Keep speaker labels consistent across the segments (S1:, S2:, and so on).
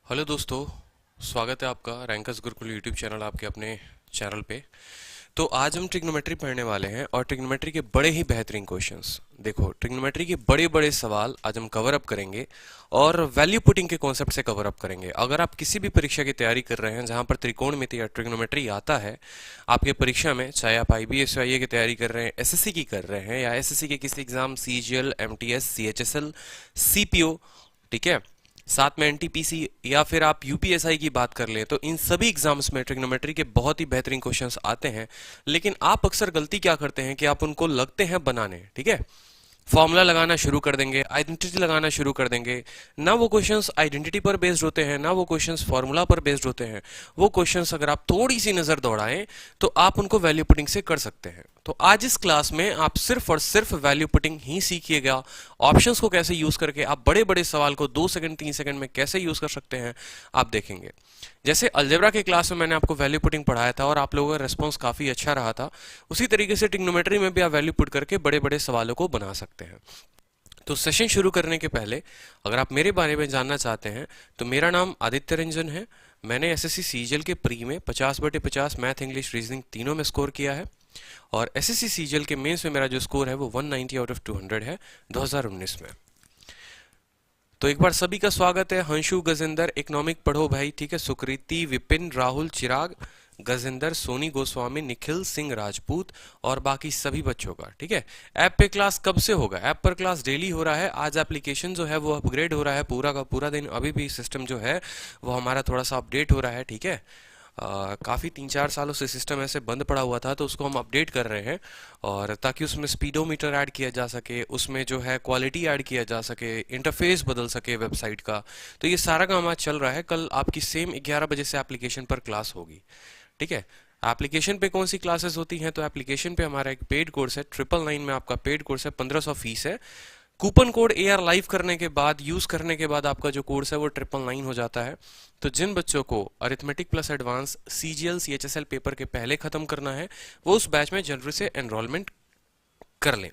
S1: Hello दोस्तों, स्वागत है आपका रैंकर्स गुरुकुल यूट्यूब चैनल आपके अपने चैनल पे। तो आज हम ट्रिग्नोमेट्री पढ़ने वाले हैं और ट्रिग्नोमेट्री के बड़े ही बेहतरीन क्वेश्चंस। देखो, ट्रिग्नोमेट्री के बड़े बड़े सवाल आज हम कवर अप करेंगे और वैल्यू पुटिंग के कॉन्सेप्ट से कवर अप करेंगे। अगर आप किसी भी परीक्षा की तैयारी कर रहे हैं जहां पर त्रिकोणमिति या ट्रिग्नोमेट्री आता है आपके परीक्षा में, चाहे आप आईबीएस या आईए की तैयारी कर रहे हैं, एसएससी की कर रहे हैं या एसएससी के किसी exam CGL, MTS, CHSL, CPO, ठीक है, साथ में एनटीपीसी या फिर आप यूपीएसआई की बात कर लें, तो इन सभी एग्जाम्स में ट्रिग्नोमेट्री के बहुत ही बेहतरीन क्वेश्चंस आते हैं। लेकिन आप अक्सर गलती क्या करते हैं कि आप उनको लगते हैं बनाने, ठीक है, फॉर्मूला लगाना शुरू कर देंगे, आइडेंटिटी लगाना शुरू कर देंगे। ना वो क्वेश्चंस आइडेंटिटी पर बेस्ड होते हैं, ना वो क्वेश्चंस फॉर्मूला पर बेस्ड होते हैं। वो क्वेश्चंस अगर आप थोड़ी सी नजर दौड़ाएं तो आप उनको वैल्यू पुटिंग से कर सकते हैं। तो आज इस क्लास में आप सिर्फ और सिर्फ वैल्यू पुटिंग ही सीखिएगा। ऑप्शंस को कैसे यूज करके आप बड़े बड़े सवाल को 2 सेकंड 3 सेकंड में कैसे यूज कर सकते हैं आप देखेंगे। जैसे अलजेब्रा के क्लास में मैंने आपको वैल्यू पुटिंग पढ़ाया था और आप लोगों का रिस्पॉन्स काफी अच्छा रहा था, उसी तरीके से ट्रिग्नोमेट्री में भी आप वैल्यू पुट करके बड़े बड़े सवालों को बना सकते हैं। तो सेशन शुरू करने के पहले अगर आप मेरे बारे में जानना चाहते हैं तो मेरा नाम आदित्य रंजन है। मैंने एसएससी सीजीएल के प्री में 50/50 मैथ, इंग्लिश, रीजनिंग तीनों में स्कोर किया है और एसएससी सीजीएल के मेंस में मेरा जो स्कोर है वो 190 आउट ऑफ 200 है 2019 में। तो एक बार सभी का स्वागत है। हंशु, गजेंद्र, इकोनॉमिक पढ़ो भाई, ठीक है, सुकृति, विपिन, राहुल, चिराग, गजेंद्र, सोनी गोस्वामी, निखिल सिंह राजपूत और बाकी सभी बच्चों का, ठीक है। ऐप पे क्लास कब से होगा? ऐप पर क्लास डेली हो रहा है। आज एप्लीकेशन जो है वो अपग्रेड हो रहा है पूरा का पूरा दिन। अभी भी सिस्टम जो है वो हमारा थोड़ा सा अपडेट हो रहा है, ठीक है। काफ़ी 3-4 सालों से सिस्टम ऐसे बंद पड़ा हुआ था, तो उसको हम अपडेट कर रहे हैं और ताकि उसमें स्पीडोमीटर ऐड किया जा सके, उसमें जो है क्वालिटी ऐड किया जा सके, इंटरफेस बदल सके वेबसाइट का। तो ये सारा काम आज चल रहा है। कल आपकी सेम 11 बजे से एप्लीकेशन पर क्लास होगी, ठीक है। एप्लीकेशन पे कौन सी क्लासेस होती हैं? तो एप्लीकेशन पे हमारा एक पेड कोर्स है, 999 में आपका पेड कोर्स है, 1500 फीस है। कूपन कोड AR लाइव करने के बाद, यूज करने के बाद आपका जो कोर्स है वो 999 हो जाता है। तो जिन बच्चों को arithmetic plus advance CGL CHSL paper के पहले खत्म करना है वो उस बैच में जल्दी से एनरोलमेंट कर लें।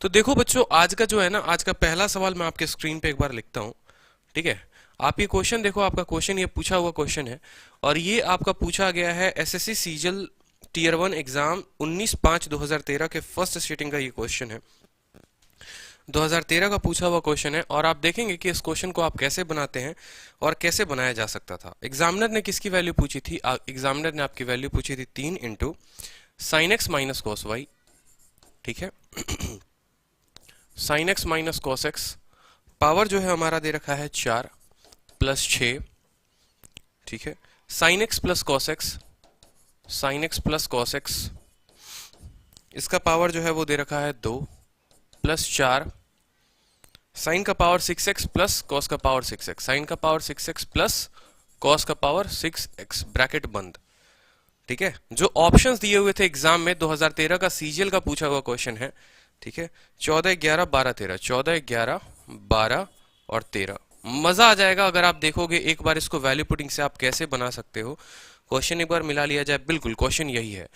S1: तो देखो बच्चों, आज का जो है ना, आज का पहला सवाल मैं आपके स्क्रीन पे एक बार लिखता हूं, ठीक है। आप ये क्वेश्चन देखो, आपका क्वेश्चन ये पूछा हुआ क्वेश्चन है और ये आपका पूछा गया है एसएससी सीजीएल टीयर 1 एग्जाम 19/5/2013 के फर्स्ट सीटिंग का ये क्वेश्चन है। 2013 का पूछा हुआ क्वेश्चन है और आप देखेंगे कि इस क्वेश्चन को आप कैसे बनाते हैं और कैसे बनाया जा सकता था। एग्जामिनर ने किसकी वैल्यू पूछी थी? एग्जामिनर ने आपकी वैल्यू पूछी थी 3 into sine x minus cos y, ठीक है। Sine x minus cos x, power जो है हमारा दे रखा है 4 प्लस 6, ठीक है। Sine x plus cos x, sine x plus cos x, इसका पावर जो है वो दे रखा है 2 प्लस 4, साइन का पावर 6x प्लस कॉस का पावर 6x, साइन का पावर 6x प्लस कॉस का पावर 6x, ब्रैकेट बंद, ठीक है। जो ऑप्शंस दिए हुए थे एग्जाम में 2013 का सीजीएल का पूछा हुआ क्वेश्चन है, ठीक है। 14, 11, 12, 13, 14, 11, 12 और 13। मजा आ जाएगा अगर आप देखोगे एक बार इसको वैल्यू पुटिंग से आप कैसे बना सकते हो। क्वेश्चन एक बार मिला लिया जाए, बिल्कुल क्वेश्चन यही है।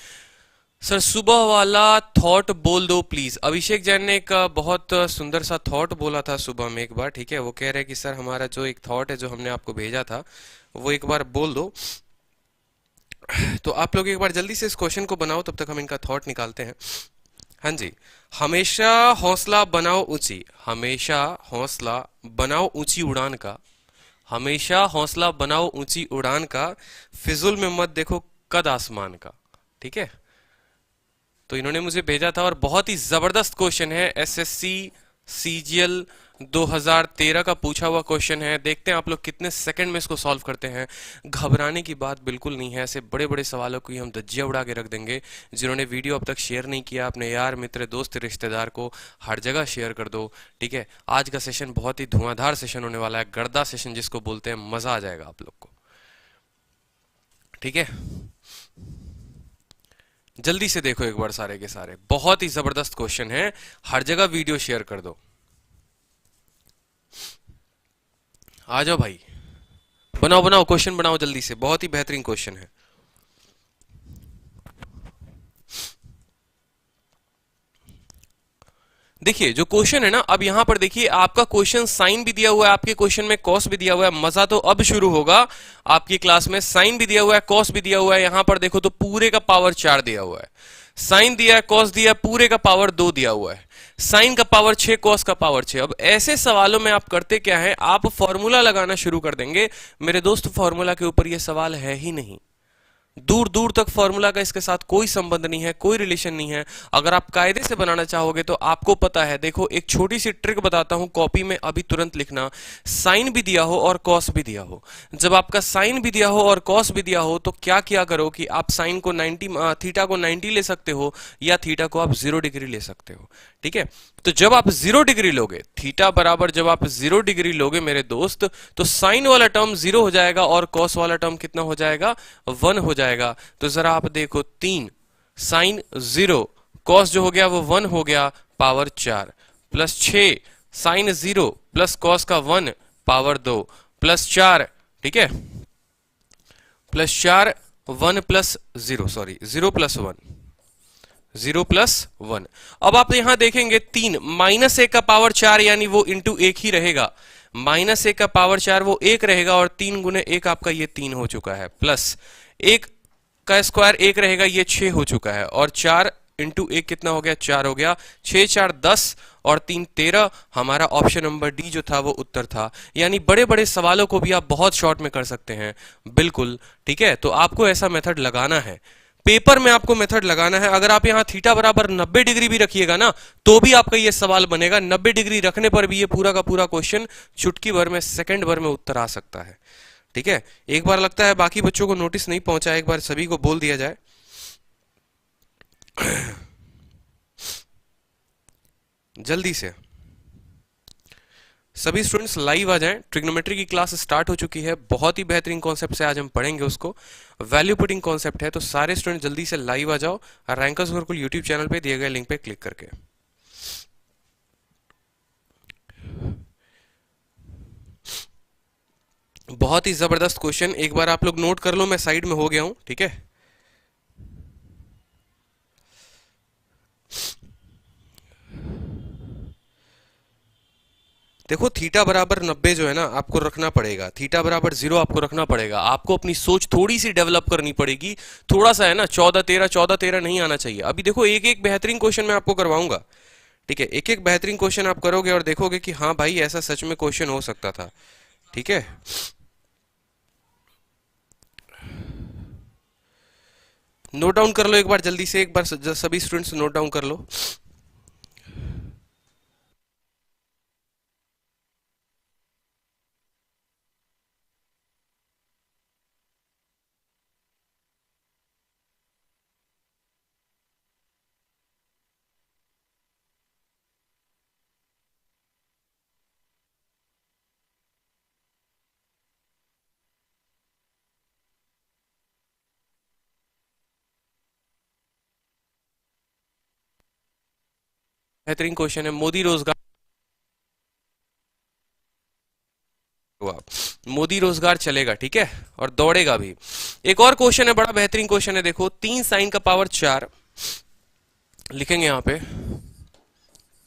S1: सर सुबह वाला थॉट बोल दो प्लीज। अभिषेक जैन ने एक बहुत सुंदर सा थॉट बोला था सुबह में एक बार, ठीक है। वो कह रहे हैं कि सर हमारा जो एक थॉट है जो हमने आपको भेजा था वो एक बार बोल दो। तो आप लोग एक बार जल्दी से इस क्वेश्चन को बनाओ, तब तक हम इनका थॉट निकालते हैं। हाँ जी, हमेशा हौसला बनाओ ऊंची, हमेशा हौसला बनाओ ऊंची उड़ान का, हमेशा हौसला बनाओ ऊंची उड़ान का, फिजुल में मत देखो कद आसमान का, ठीक है। तो इन्होंने मुझे भेजा था और बहुत ही जबरदस्त क्वेश्चन है, एसएससी सीजीएल 2013 का पूछा हुआ क्वेश्चन है। देखते हैं आप लोग कितने सेकंड में इसको सॉल्व करते हैं। घबराने की बात बिल्कुल नहीं है, ऐसे बड़े बड़े सवालों को हम धज्जियां उड़ा के रख देंगे। जिन्होंने वीडियो अब तक शेयर नहीं किया अपने यार मित्र दोस्त रिश्तेदार को हर जगह शेयर कर दो, ठीक है। आज का सेशन बहुत ही धुआंधार सेशन होने वाला है, गर्दा सेशन जिसको बोलते हैं, मजा आ जाएगा आप लोग को, ठीक है। जल्दी से देखो एक बार सारे के सारे, बहुत ही जबरदस्त क्वेश्चन है, हर जगह वीडियो शेयर कर दो। आ जाओ भाई, बनाओ बनाओ क्वेश्चन बनाओ जल्दी से, बहुत ही बेहतरीन क्वेश्चन है। देखिए जो क्वेश्चन है ना, अब यहां पर देखिए आपका क्वेश्चन साइन भी दिया हुआ है, आपके क्वेश्चन में कॉस भी दिया हुआ है। मजा तो अब शुरू होगा आपकी क्लास में। साइन भी दिया हुआ है, कॉस भी दिया हुआ है। यहां पर देखो तो पूरे का पावर 4 दिया हुआ है, साइन दिया है, कॉस दिया है, पूरे का पावर 2 दिया हुआ है, साइन का पावर 6, कॉस का पावर 6। अब ऐसे सवालों में आप करते क्या है, आप फॉर्मूला लगाना शुरू कर देंगे। मेरे दोस्त फॉर्मूला के ऊपर यह सवाल है ही नहीं, दूर दूर तक फॉर्मूला का इसके साथ कोई संबंध नहीं है, कोई रिलेशन नहीं है। अगर आप कायदे से बनाना चाहोगे तो आपको पता है, देखो एक छोटी सी ट्रिक बताता हूं, कॉपी में अभी तुरंत लिखना। साइन भी दिया हो और कॉस भी दिया हो, जब आपका साइन भी दिया हो और कॉस भी दिया हो तो क्या किया करो कि आप साइन को 90, थीटा को 90 ले सकते हो, या थीटा को आप 0 डिग्री ले सकते हो। ठीक है, तो जब आप 0 डिग्री लोगे, थीटा बराबर जब आप 0 डिग्री लोगे मेरे दोस्त, तो साइन वाला टर्म 0 हो जाएगा और कॉस वाला टर्म कितना हो जाएगा, 1 हो जाएगा। तो जरा आप देखो, 3 साइन 0, कॉस जो हो गया वो 1 हो गया, power 4, plus 6 sine 0 plus cos का 1 पावर 2 प्लस 4। ठीक है, plus 4, 1 plus 0, sorry 0 plus 1, 0 plus 1। अब आप यहां देखेंगे 3 माइनस 1 का पावर 4, यानी वो इंटू 1 ही रहेगा। माइनस 1 का पावर 4 वो 1 रहेगा, और 3 गुने 1 आपका ये 3 हो चुका है, प्लस 1 का स्क्वायर 1 रहेगा, ये 6 हो चुका है, और 4 इंटू 1 कितना हो गया, 4 हो गया। 6 4 10 और 3 13। हमारा ऑप्शन नंबर डी जो था वो उत्तर था। यानी बड़े बड़े सवालों को भी आप बहुत शॉर्ट में कर सकते हैं, बिल्कुल। ठीक है, तो आपको ऐसा मेथड लगाना है, पेपर में आपको मेथड लगाना है। अगर आप यहां थीटा बराबर 90 डिग्री भी रखिएगा ना, तो भी आपका ये सवाल बनेगा। 90 डिग्री रखने पर भी ये पूरा का पूरा क्वेश्चन चुटकी भर में, सेकंड भर में उत्तर आ सकता है। ठीक है, एक बार लगता है बाकी बच्चों को नोटिस नहीं पहुंचा, एक बार सभी को बोल दिया जाए। जल्दी से सभी स्टूडेंट्स लाइव आ जाएं। ट्रिग्नोमेट्री की क्लास स्टार्ट हो चुकी है, बहुत ही बेहतरीन कॉन्सेप्ट से आज हम पढ़ेंगे उसको। वैल्यू पुटिंग कॉन्सेप्ट है, तो सारे स्टूडेंट जल्दी से लाइव आ जाओ, रैंकर्स गुरुकुल यूट्यूब चैनल पे दिए गए लिंक पे क्लिक करके। बहुत ही जबरदस्त क्वेश्चन, एक बार आप लोग नोट कर लो, मैं साइड में हो गया हूं। ठीक है, देखो थीटा बराबर 90 जो है ना आपको रखना पड़ेगा, थीटा बराबर 0 आपको रखना पड़ेगा। आपको अपनी सोच थोड़ी सी डेवलप करनी पड़ेगी, थोड़ा सा है ना, 14 13 नहीं आना चाहिए। अभी देखो एक एक बेहतरीन क्वेश्चन मैं आपको करवाऊंगा। ठीक है, एक एक बेहतरीन क्वेश्चन आप करोगे और देखोगे कि हाँ भाई ऐसा सच में क्वेश्चन हो सकता था। ठीक है, नोट डाउन कर लो एक बार जल्दी से, एक बार सभी स्टूडेंट्स नोट डाउन कर लो। बेहतरीन क्वेश्चन है, मोदी रोजगार, मोदी रोजगार चलेगा। ठीक है, और दौड़ेगा भी। एक और क्वेश्चन है, बड़ा बेहतरीन क्वेश्चन है, देखो 3 साइन का पावर 4 लिखेंगे यहां पे,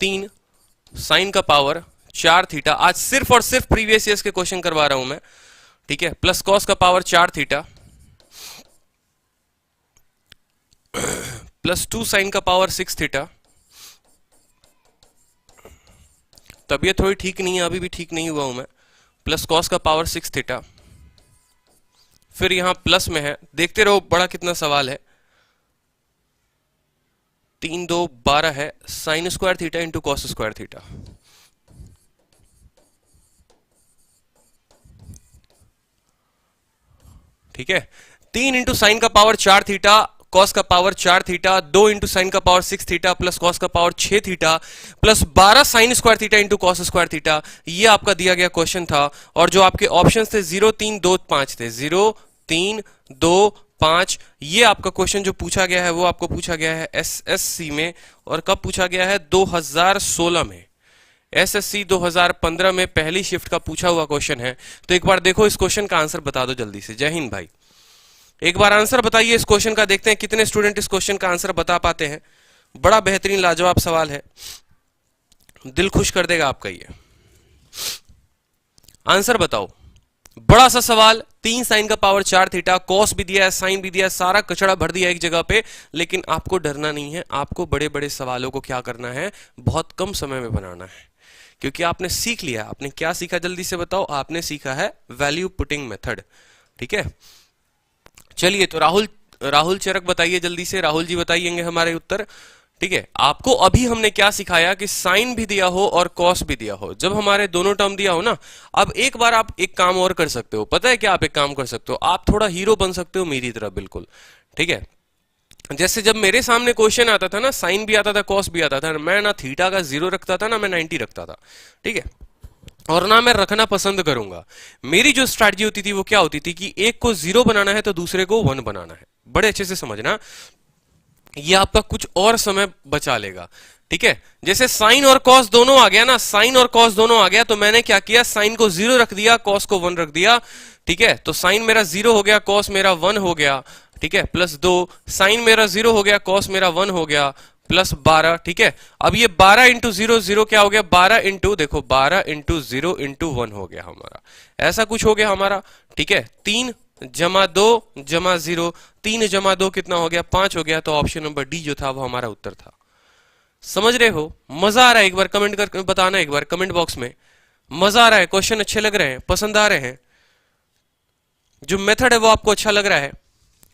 S1: 3 साइन का पावर 4 थीटा। आज सिर्फ और सिर्फ प्रीवियस ईयर्स के क्वेश्चन करवा रहा हूं मैं। ठीक है, प्लस कॉस का पावर 4 थीटा, प्लस 2 साइन का पावर 6 थीटा। तबीयत थोड़ी ठीक नहीं है, अभी भी ठीक नहीं हुआ हूं मैं। प्लस कॉस का पावर 6 थीटा, फिर यहां प्लस में है, देखते रहो बड़ा कितना सवाल है। 3 2 12 है, sine square theta into cos square theta. ठीक है, 3 इंटू साइन का पावर 4 थीटा, कॉस का पावर 4 थीटा, 2 इंटू साइन का पावर 6 थीटा, प्लस कॉस का power 6 theta, plus 12 sine square theta into cos square theta. ये आपका दिया गया क्वेश्चन था। और जो आपके ऑप्शंस थे 0 3 2 5 थे, 0 3 2 5। ये आपका क्वेश्चन जो पूछा गया है वो आपको पूछा गया है एसएससी में, और कब पूछा गया है, 2016 में। एसएससी 2015 में पहली शिफ्ट का पूछा हुआ क्वेश्चन है। तो एक बार देखो इस क्वेश्चन का आंसर बता दो जल्दी से। जय हिंद भाई, एक बार आंसर बताइए इस क्वेश्चन का, देखते हैं कितने स्टूडेंट इस क्वेश्चन का आंसर बता पाते हैं। बड़ा बेहतरीन लाजवाब सवाल है। दिल खुश कर देगा आपका ये। आंसर बताओ। बड़ा सा सवाल, 3 साइन का पावर 4 थीटा, कॉस भी दिया है, साइन भी दिया है, सारा कचड़ा भर दिया एक जगह पे। लेकिन आपको डरना नहीं है, आपको बड़े बड़े सवालों को क्या करना है, बहुत कम समय में बनाना है, क्योंकि आपने सीख लिया। आपने क्या सीखा जल्दी से बताओ? आपने सीखा है वैल्यू पुटिंग मेथड। ठीक है, चलिए तो राहुल चरक बताइए जल्दी से, राहुल जी बताइएंगे हमारे उत्तर। ठीक है, आपको अभी हमने क्या सिखाया कि साइन भी दिया हो और कॉस भी दिया हो, जब हमारे दोनों टर्म दिया हो ना। अब एक बार आप एक काम और कर सकते हो, पता है क्या? आप एक काम कर सकते हो, आप थोड़ा हीरो बन सकते हो मेरी तरह, बिल्कुल। ठीक है, जैसे जब मेरे सामने क्वेश्चन आता था ना, साइन भी आता था कॉस भी आता था, मैं ना थीटा का 0 रखता था ना मैं 90 रखता था। ठीक है, और ना मैं रखना पसंद करूंगा। मेरी जो स्ट्रैटेजी होती थी वो क्या होती थी कि एक को 0 बनाना है तो दूसरे को 1 बनाना है। बड़े अच्छे से समझना, ये आपका कुछ और समय बचा लेगा। ठीक है, जैसे साइन और कॉस दोनों आ गया ना, साइन और कॉस दोनों आ गया, तो मैंने क्या किया, साइन को 0 रख दिया, कॉस को 1 रख दिया। ठीक है, तो साइन मेरा 0 हो गया, कॉस मेरा 1 हो गया। ठीक है, +2, साइन मेरा 0 हो गया, कॉस मेरा 1 हो गया, +12। ठीक है, अब ये 12 इंटू 0 0 क्या हो गया, 12 इंटू, देखो 12 इंटू 0 इंटू 1 हो गया हमारा, ऐसा कुछ हो गया हमारा। ठीक है, 3 जमा 2 जमा 0, 3 जमा 2 कितना हो गया, 5 हो गया। तो ऑप्शन नंबर डी जो था वो हमारा उत्तर था। समझ रहे हो? मजा आ रहा है? एक बार कमेंट कर बताना, एक बार कमेंट बॉक्स में मजा आ रहा है, क्वेश्चन अच्छे लग रहे हैं, पसंद आ रहे हैं, जो मेथड है वो आपको अच्छा लग रहा है?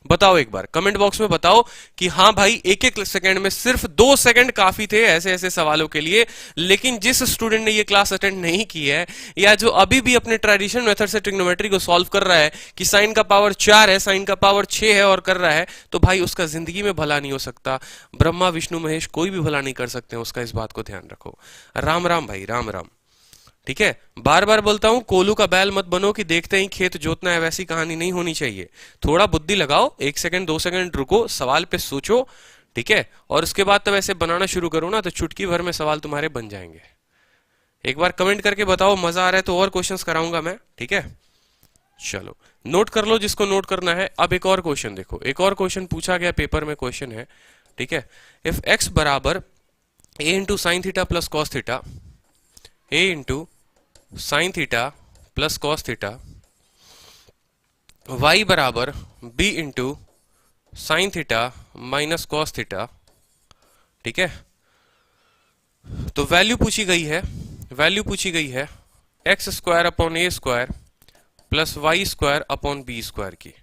S1: बताओ एक बार कमेंट बॉक्स में बताओ कि हाँ भाई, एक एक सेकंड में सिर्फ 2 सेकंड काफी थे ऐसे ऐसे सवालों के लिए। लेकिन जिस स्टूडेंट ने ये क्लास अटेंड नहीं की है, या जो अभी भी अपने ट्रेडिशनल मेथड से ट्रिग्नोमेट्री को सॉल्व कर रहा है कि साइन का पावर 4 है, साइन का पावर 6 है और कर रहा है, तो भाई उसका जिंदगी में भला नहीं हो सकता। ब्रह्मा विष्णु महेश कोई भी भला नहीं कर सकते, उसका इस बात को ध्यान रखो। राम राम भाई, राम राम। ठीक है, बार बार बोलता हूं, कोलू का बैल मत बनो कि देखते ही खेत जोतना है, वैसी कहानी नहीं होनी चाहिए। थोड़ा बुद्धि लगाओ, 1 सेकंड 2 सेकंड रुको, सवाल पे सोचो। ठीक है, और उसके बाद तब ऐसे बनाना शुरू करो ना, तो चुटकी भर में सवाल तुम्हारे बन जाएंगे। एक बार कमेंट करके बताओ, मजा आ रहा है तो और क्वेश्चंस कराऊंगा मैं। ठीक है, चलो नोट कर लो जिसको नोट करना है। अब एक और क्वेश्चन देखो, एक और क्वेश्चन पूछा गया पेपर में, क्वेश्चन है। ठीक है, इफ x बराबर a into sine theta plus cos theta, a into sine theta plus cos theta, y बराबर b into sine theta minus cos theta. ठीक है, तो वैल्यू पूछी गई है, वैल्यू पूछी गई है x square upon a square plus y square upon b square की।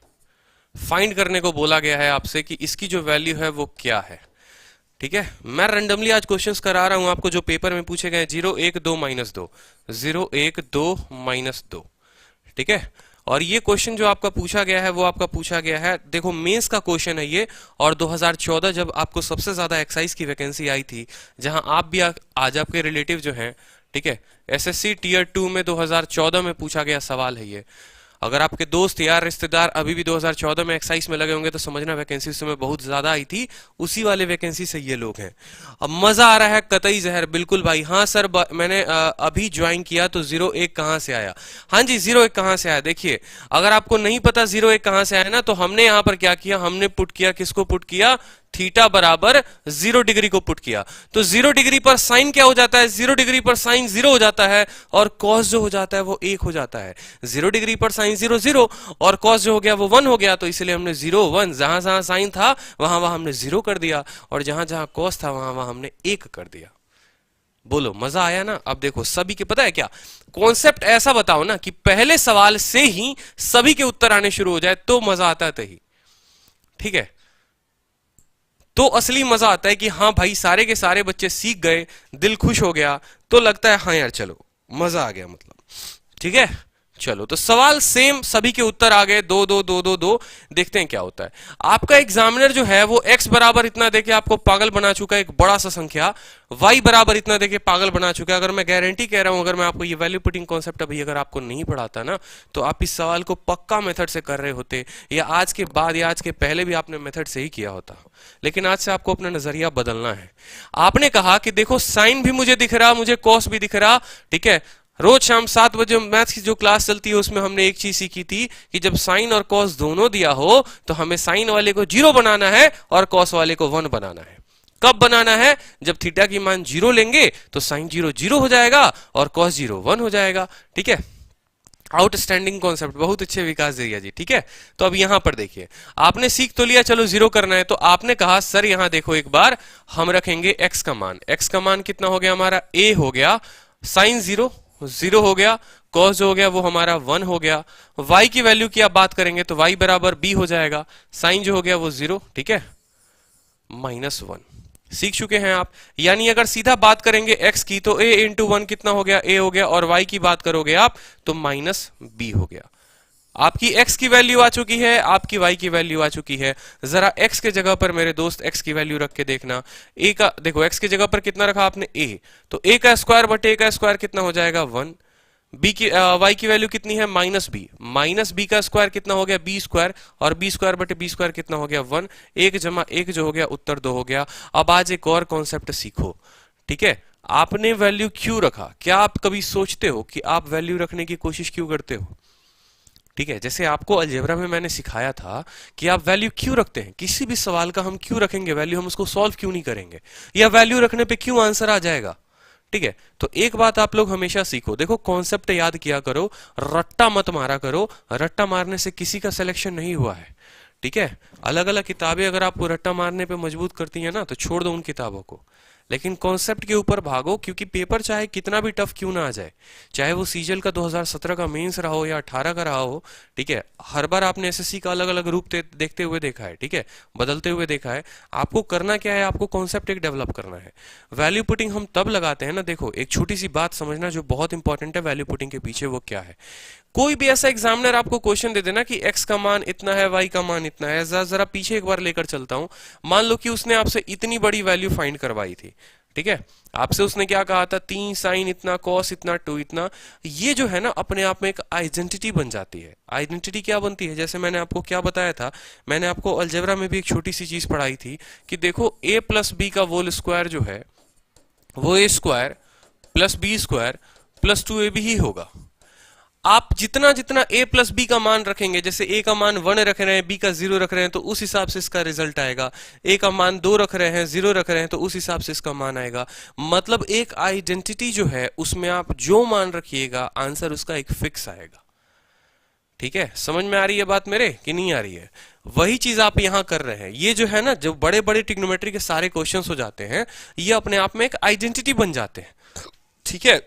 S1: फाइंड करने को बोला गया है आपसे कि इसकी जो वैल्यू है वो क्या है। ठीक है, मैं रैंडमली आज क्वेश्चंस करा रहा हूं आपको जो पेपर में पूछे गए, 0 1 2 -2, 0 1 2 -2। ठीक है, और ये क्वेश्चन जो आपका पूछा गया है वो आपका पूछा गया है, देखो मेंस का क्वेश्चन है ये। और 2014 जब आपको सबसे ज्यादा एक्साइज की वैकेंसी आई थी, जहां आप भी आज आपके रिलेटिव जो हैं, ठीक है, एसएससी टीयर 2 में 2014 में पूछा गया सवाल है ये। अगर आपके दोस्त यार रिश्तेदार अभी भी 2014 में एक्साइज में लगे होंगे तो समझना वैकेंसी उस समय बहुत ज्यादा आई थी, उसी वाले वैकेंसी से ये लोग हैं। अब मजा आ रहा है, कतई जहर, बिल्कुल भाई। हाँ सर, मैंने अभी ज्वाइन किया तो 0 1 कहां से आया? हाँ जी, 0 1 कहां से आया? देखिए, अगर आपको नहीं पता 0 1 कहां से आया ना, तो हमने यहां पर क्या किया, हमने पुट किया, किसको पुट किया, थीटा बराबर 0 डिग्री को पुट किया। तो 0 डिग्री पर साइन क्या हो जाता है, 0 डिग्री पर साइन 0 हो जाता है, और कॉस जो हो जाता है वो 1 हो जाता है। 0 डिग्री पर साइन 0 0 और कॉस जो हो गया वो 1 हो गया। तो इसलिए हमने 0 1, जहां जहां साइन था वहां वहां हमने 0 कर दिया, और जहां जहां कॉस था वहां वहां हमने 1 कर दिया। बोलो मजा आया ना? अब देखो सभी के पता है क्या कॉन्सेप्ट, ऐसा बताओ ना कि पहले सवाल से ही सभी के उत्तर आने शुरू हो जाए तो मजा आता है ही। ठीक है, तो असली मजा आता है कि हाँ भाई सारे के सारे बच्चे सीख गए, दिल खुश हो गया, तो लगता है हाँ यार चलो मजा आ गया मतलब। ठीक है, चलो तो सवाल सेम, सभी के उत्तर आ गए, 2 2 2 2 2। देखते हैं क्या होता है। आपका एग्जामिनर जो है वो x बराबर इतना देके आपको पागल बना चुका है, एक बड़ा सा संख्या, y बराबर इतना देके पागल बना चुका है। अगर मैं गारंटी कह रहा हूं, अगर मैं आपको ये वैल्यू पुटिंग कॉन्सेप्ट अभी अगर आपको नहीं पढ़ाता ना, तो आप इस सवाल को पक्का मेथड से कर रहे होते, या आज के बाद या आज के पहले भी आपने मेथड से ही किया होता। लेकिन आज से आपको अपना नजरिया बदलना है। आपने कहा कि देखो साइन भी मुझे दिख रहा, मुझे कॉस भी दिख रहा। ठीक है, रोज शाम 7 बजे मैथ्स की जो क्लास चलती है उसमें हमने एक चीज सीखी थी कि जब साइन और कॉस दोनों दिया हो तो हमें साइन वाले को 0 बनाना है और कॉस वाले को 1 बनाना है। कब बनाना है? जब थीटा की मान 0 लेंगे तो साइन 0 0 हो जाएगा और कॉस 0 1 हो जाएगा। ठीक है, आउटस्टैंडिंग कॉन्सेप्ट, बहुत अच्छे विकास दिया जी। ठीक है, तो अब यहां पर देखिए, आपने सीख तो लिया, चलो जीरो करना है, तो आपने कहा सर यहां देखो एक बार हम रखेंगे x का मान। x का मान कितना हो गया हमारा? a हो गया, साइन 0 0 हो गया, कॉस जो हो गया वो हमारा 1 हो गया। y की वैल्यू की आप बात करेंगे तो y बराबर b हो जाएगा, साइन जो हो गया वो 0, ठीक है, -1। सीख चुके हैं आप। यानी अगर सीधा बात करेंगे x की तो a इंटू 1 कितना हो गया? a हो गया, और y की बात करोगे आप तो -b हो गया। आपकी x की वैल्यू आ चुकी है, आपकी y की वैल्यू आ चुकी है। जरा x के जगह पर मेरे दोस्त x की वैल्यू रख के देखना। a का देखो, x की जगह पर कितना रखा आपने? a, तो a का स्क्वायर बटे a का स्क्वायर कितना हो जाएगा? 1। b की y की वैल्यू कितनी है? -b, -b का स्क्वायर कितना हो गया? b स्क्वायर, और b स्क्वायर बटे b स्क्वायर कितना हो गया? 1। 1 जमा 1 जो हो गया उत्तर 2 हो गया। अब आज एक और कॉन्सेप्ट सीखो। ठीक है, आपने वैल्यू क्यों रखा? क्या आप कभी सोचते हो कि आप वैल्यू रखने की कोशिश क्यों करते हो? ठीक है, जैसे आपको अलजेब्रा में मैंने सिखाया था कि आप वैल्यू क्यों रखते हैं, किसी भी सवाल का हम क्यों रखेंगे वैल्यू, हम उसको सॉल्व क्यों नहीं करेंगे, या वैल्यू रखने पे क्यों आंसर आ जाएगा। ठीक है, तो एक बात आप लोग हमेशा सीखो, देखो कॉन्सेप्ट याद किया करो, रट्टा मत मारा करो। रट्टा मारने से किसी का सिलेक्शन नहीं हुआ है। ठीक है, अलग अलग किताबें अगर आपको रट्टा मारने पे मजबूत करती हैं ना तो छोड़ दो उन किताबों को, लेकिन कॉन्सेप्ट के ऊपर भागो, क्योंकि पेपर चाहे कितना भी टफ क्यों ना आ जाए, चाहे वो सीजल का 2017 का मेंस रहा हो या 18 का रहा हो। ठीक है, हर बार आपने एसएससी का अलग अलग रूप देखते हुए देखा है। ठीक है, बदलते हुए देखा है। आपको करना क्या है? आपको कॉन्सेप्ट एक डेवलप करना है। वैल्यू पुटिंग हम तब लगाते हैं ना, देखो एक छोटी सी बात समझना जो बहुत इंपॉर्टेंट है वैल्यू पुटिंग के पीछे, वो क्या है। कोई भी ऐसा एग्जामिनर आपको क्वेश्चन दे देना कि x का मान इतना है, y का मान इतना है, जरा पीछे एक बार लेकर चलता हूं। मान लो कि उसने आपसे इतनी बड़ी वैल्यू फाइंड करवाई थी। ठीक है, आपसे उसने क्या कहा था? 3 साइन इतना, कॉस इतना, 2 इतना। ये जो है ना अपने आप में एक आइडेंटिटी बन जाती है। आइडेंटिटी क्या बनती है? जैसे मैंने आपको क्या बताया था, मैंने आपको अलजेब्रा में भी एक छोटी सी चीज पढ़ाई थी कि देखो a प्लस बी का होल स्क्वायर जो है वो a square plus b square plus 2ab ही होगा। आप जितना जितना a प्लस बी का मान रखेंगे, जैसे a का मान 1 रख रहे हैं, b का 0 रख रहे हैं, तो उस हिसाब से इसका रिजल्ट आएगा। a का मान 2 रख रहे हैं, 0 रख रहे हैं, तो उस हिसाब से इसका मान आएगा। मतलब एक आइडेंटिटी जो है उसमें आप जो मान रखिएगा आंसर उसका एक फिक्स आएगा। ठीक है, समझ में आ रही है बात मेरे कि नहीं आ रही है? वही चीज आप यहां कर रहे हैं। ये जो है ना, जो बड़े बड़े ट्रिग्नोमेट्री के सारे क्वेश्चंस हो जाते हैं, ये अपने आप में एक आइडेंटिटी बन जाते हैं। ठीक है,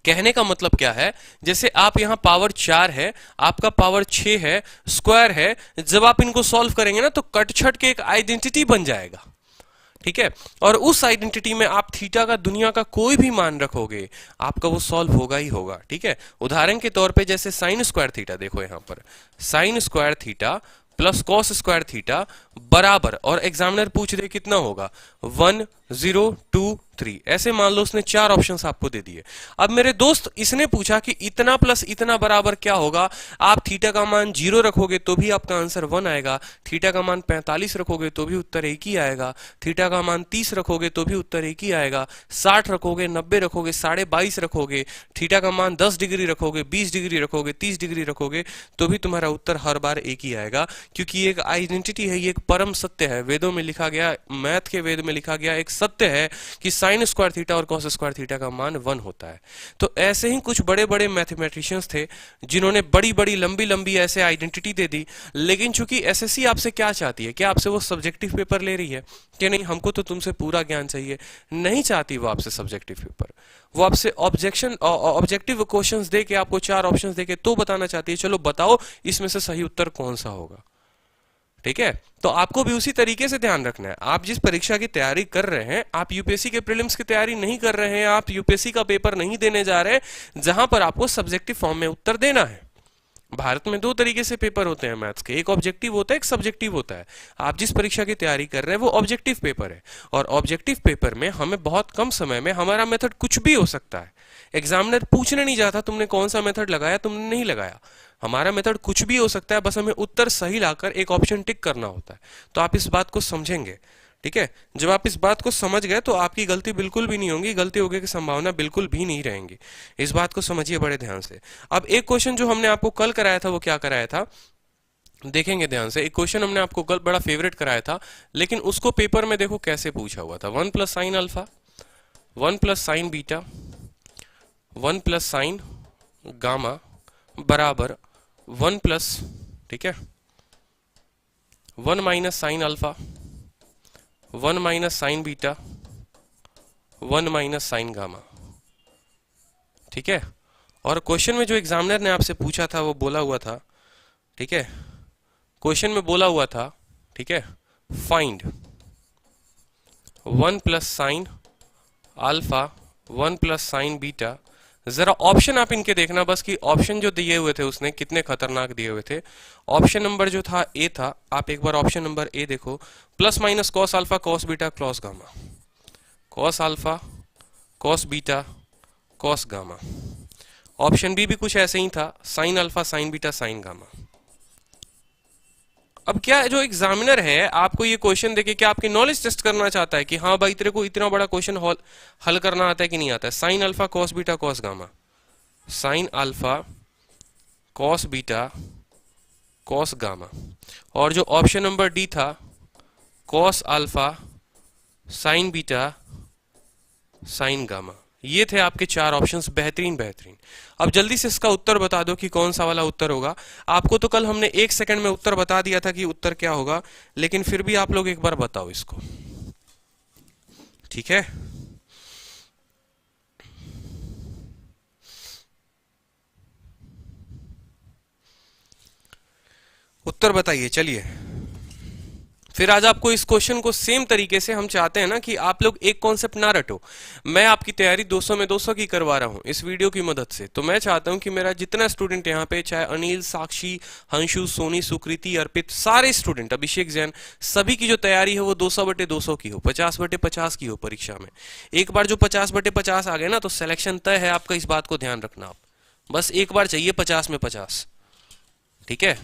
S1: कहने का मतलब क्या है, जैसे आप यहां पावर 4 है, आपका पावर 6 है, स्क्वायर है, जब आप इनको सॉल्व करेंगे ना तो कट छट के एक आइडेंटिटी बन जाएगा। ठीक है, और उस आइडेंटिटी में आप थीटा का दुनिया का कोई भी मान रखोगे आपका वो सॉल्व होगा ही होगा। ठीक है, उदाहरण के तौर पे जैसे साइन स्क्वायर थीटा, देखो यहां पर sine square theta plus cos square theta बराबर, और एग्जामिनर पूछ दे कितना होगा? 1 0 2 3, ऐसे मान लो उसने 4 ऑप्शंस आपको दे दिए। अब मेरे दोस्त इसने पूछा कि इतना प्लस इतना बराबर क्या होगा। आप थीटा का मान 0 रखोगे तो भी आपका आंसर 1 आएगा, थीटा का मान 45 रखोगे तो भी उत्तर एक ही आएगा, थीटा का मान 30 रखोगे तो भी उत्तर एक ही आएगा, 60 रखोगे, 90 रखोगे, 22.5 रखोगे, थीटा का मान 10 डिग्री रखोगे, 20 डिग्री रखोगे, 30 डिग्री रखोगे, तो भी तुम्हारा उत्तर हर बार एक ही आएगा। क्योंकि ये एक आइडेंटिटी है, ये एक परम सत्य है, वेदों में लिखा गया, मैथ के वेद में लिखा गया एक सत्य है कि साइन स्क्वायर थीटा और कॉस स्क्वायर थीटा का मान 1 होता है। तो ऐसे ही कुछ बड़े बड़े मैथमेटिशियंस थे जिन्होंने बड़ी बड़ी लंबी लंबी ऐसे आइडेंटिटी दे दी। लेकिन चूंकि एसएससी आपसे क्या चाहती है, क्या आपसे वो सब्जेक्टिव पेपर ले रही है कि नहीं हमको तो तुमसे पूरा ज्ञान चाहिए? नहीं चाहती वो आपसे सब्जेक्टिव पेपर, वो आपसे ऑब्जेक्टिव क्वेश्चंस दे के, आपको 4 ऑप्शंस दे के तो बताना चाहती है चलो बताओ इसमें से सही उत्तर कौन सा होगा। ठीक है, तो आपको भी उसी तरीके से ध्यान रखना है। आप जिस परीक्षा की तैयारी कर रहे हैं, आप यूपीएससी के प्रीलिम्स की तैयारी नहीं कर रहे हैं, आप यूपीएससी का पेपर नहीं देने जा रहे हैं जहां पर आपको सब्जेक्टिव फॉर्म में उत्तर देना है। भारत में 2 तरीके से पेपर होते हैं मैथ्स के, एक ऑब्जेक्टिव होता है, एक सब्जेक्टिव होता है। आप जिस परीक्षा की तैयारी कर रहे हैं वो ऑब्जेक्टिव पेपर है, और ऑब्जेक्टिव पेपर में हमें बहुत कम समय में, हमारा मेथड कुछ भी हो सकता है। एग्जामिनर पूछने नहीं जाता तुमने कौन सा मेथड लगाया, तुमने नहीं लगाया, हमारा मेथड कुछ भी हो सकता है, बस हमें उत्तर सही लाकर एक ऑप्शन टिक करना होता है। तो आप इस बात को समझेंगे। ठीक है, जब आप इस बात को समझ गए तो आपकी गलती बिल्कुल भी नहीं होगी, गलती होने की संभावना बिल्कुल भी नहीं रहेंगी। इस बात को समझिए बड़े ध्यान से। अब एक क्वेश्चन जो हमने आपको कल कराया था वो क्या कराया था, देखेंगे ध्यान से, एक क्वेश्चन हमने आपको कल बड़ा फेवरेट कराया था, लेकिन उसको पेपर में देखो कैसे पूछा हुआ था। 1 plus sine alpha, 1 plus sign beta, 1 plus sign gamma बराबर 1 प्लस, ठीक है, 1 minus sine alpha, 1 minus sign beta, 1 minus sign gamma, ठीक है। और क्वेश्चन में जो एग्जामिनर ने आपसे पूछा था वो बोला हुआ था, ठीक है, क्वेश्चन में बोला हुआ था, ठीक है, find 1 plus sine alpha, 1 plus sign beta. जरा ऑप्शन आप इनके देखना बस, कि ऑप्शन जो दिए हुए थे उसने कितने खतरनाक दिए हुए थे। ऑप्शन नंबर जो था ए था, आप एक बार ऑप्शन नंबर ए देखो, plus minus cos alpha cos beta cos gamma, cos alpha cos beta cos gamma. Option B भी कुछ ऐसे ही था, sine alpha sine beta sine gamma. अब क्या जो एग्जामिनर है आपको ये क्वेश्चन देके क्या आपकी नॉलेज टेस्ट करना चाहता है कि हाँ भाई तेरे को इतना बड़ा क्वेश्चन हल करना आता है कि नहीं आता है। Sine alpha cos beta cos gamma, sine alpha cos beta cos gamma. और जो ऑप्शन नंबर डी था, cos alpha sine beta sine gamma. ये थे आपके चार ऑप्शंस, बेहतरीन बेहतरीन। अब जल्दी से इसका उत्तर बता दो कि कौन सा वाला उत्तर होगा। आपको तो कल हमने 1 सेकंड में उत्तर बता दिया था कि उत्तर क्या होगा, लेकिन फिर भी आप लोग एक बार बताओ इसको, ठीक है। उत्तर बताइए, चलिए। फिर आज आपको इस क्वेश्चन को सेम तरीके से हम चाहते हैं ना कि आप लोग एक कॉन्सेप्ट ना रटो। मैं आपकी तैयारी 200 में 200 की करवा रहा हूं इस वीडियो की मदद से, तो मैं चाहता हूं कि मेरा जितना स्टूडेंट यहाँ पे, चाहे अनिल, साक्षी, हंशु, सोनी, सुकृति, अर्पित, सारे स्टूडेंट, अभिषेक जैन, सभी की जो तैयारी है वो 200/200 की हो, 50/50 की हो परीक्षा में। एक बार जो 50/50 आ गए ना तो सिलेक्शन तय है आपका, इस बात को ध्यान रखना आप। बस एक बार चाहिए 50 में 50, ठीक है।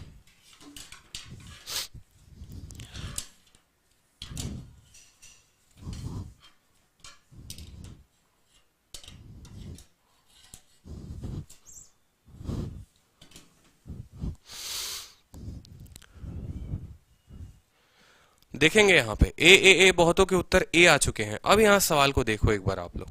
S1: देखेंगे यहाँ पे ए बहुतों के उत्तर ए आ चुके हैं। अब यहाँ सवाल को देखो एक बार आप लोग,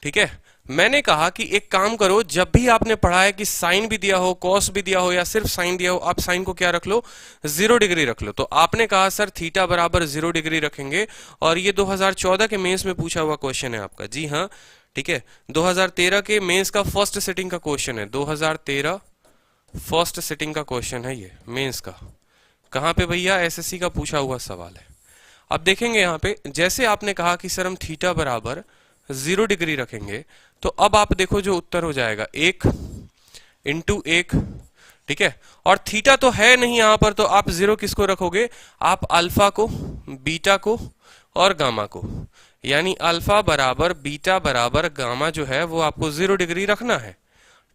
S1: ठीक है। मैंने कहा कि एक काम करो, जब भी आपने पढ़ा है कि साइन भी दिया हो, कॉस भी दिया हो या सिर्फ साइन दिया हो, आप साइन को क्या रख लो, 0 डिग्री रख लो। तो आपने कहा सर थीटा बराबर 0 डिग्री रखेंगे, और ये 2014 के मेंस में पूछा हुआ क्वेश्चन है आपका। जी हाँ, ठीक है, 2013 के मेंस का फर्स्ट सिटिंग का क्वेश्चन है। 2013 फर्स्ट सिटिंग का क्वेश्चन है ये मेंस का। कहां पे भैया, एसएससी का पूछा हुआ सवाल है। अब देखेंगे यहाँ पे, जैसे आपने कहा कि सर हम थीटा बराबर 0 डिग्री रखेंगे, तो अब आप देखो जो उत्तर हो जाएगा 1 इंटू 1, ठीक है। और थीटा तो है नहीं यहां पर, तो आप 0 किसको रखोगे, आप अल्फा को, बीटा को और गामा को, यानी अल्फा बराबर बीटा बराबर गामा जो है वो आपको 0 डिग्री रखना है,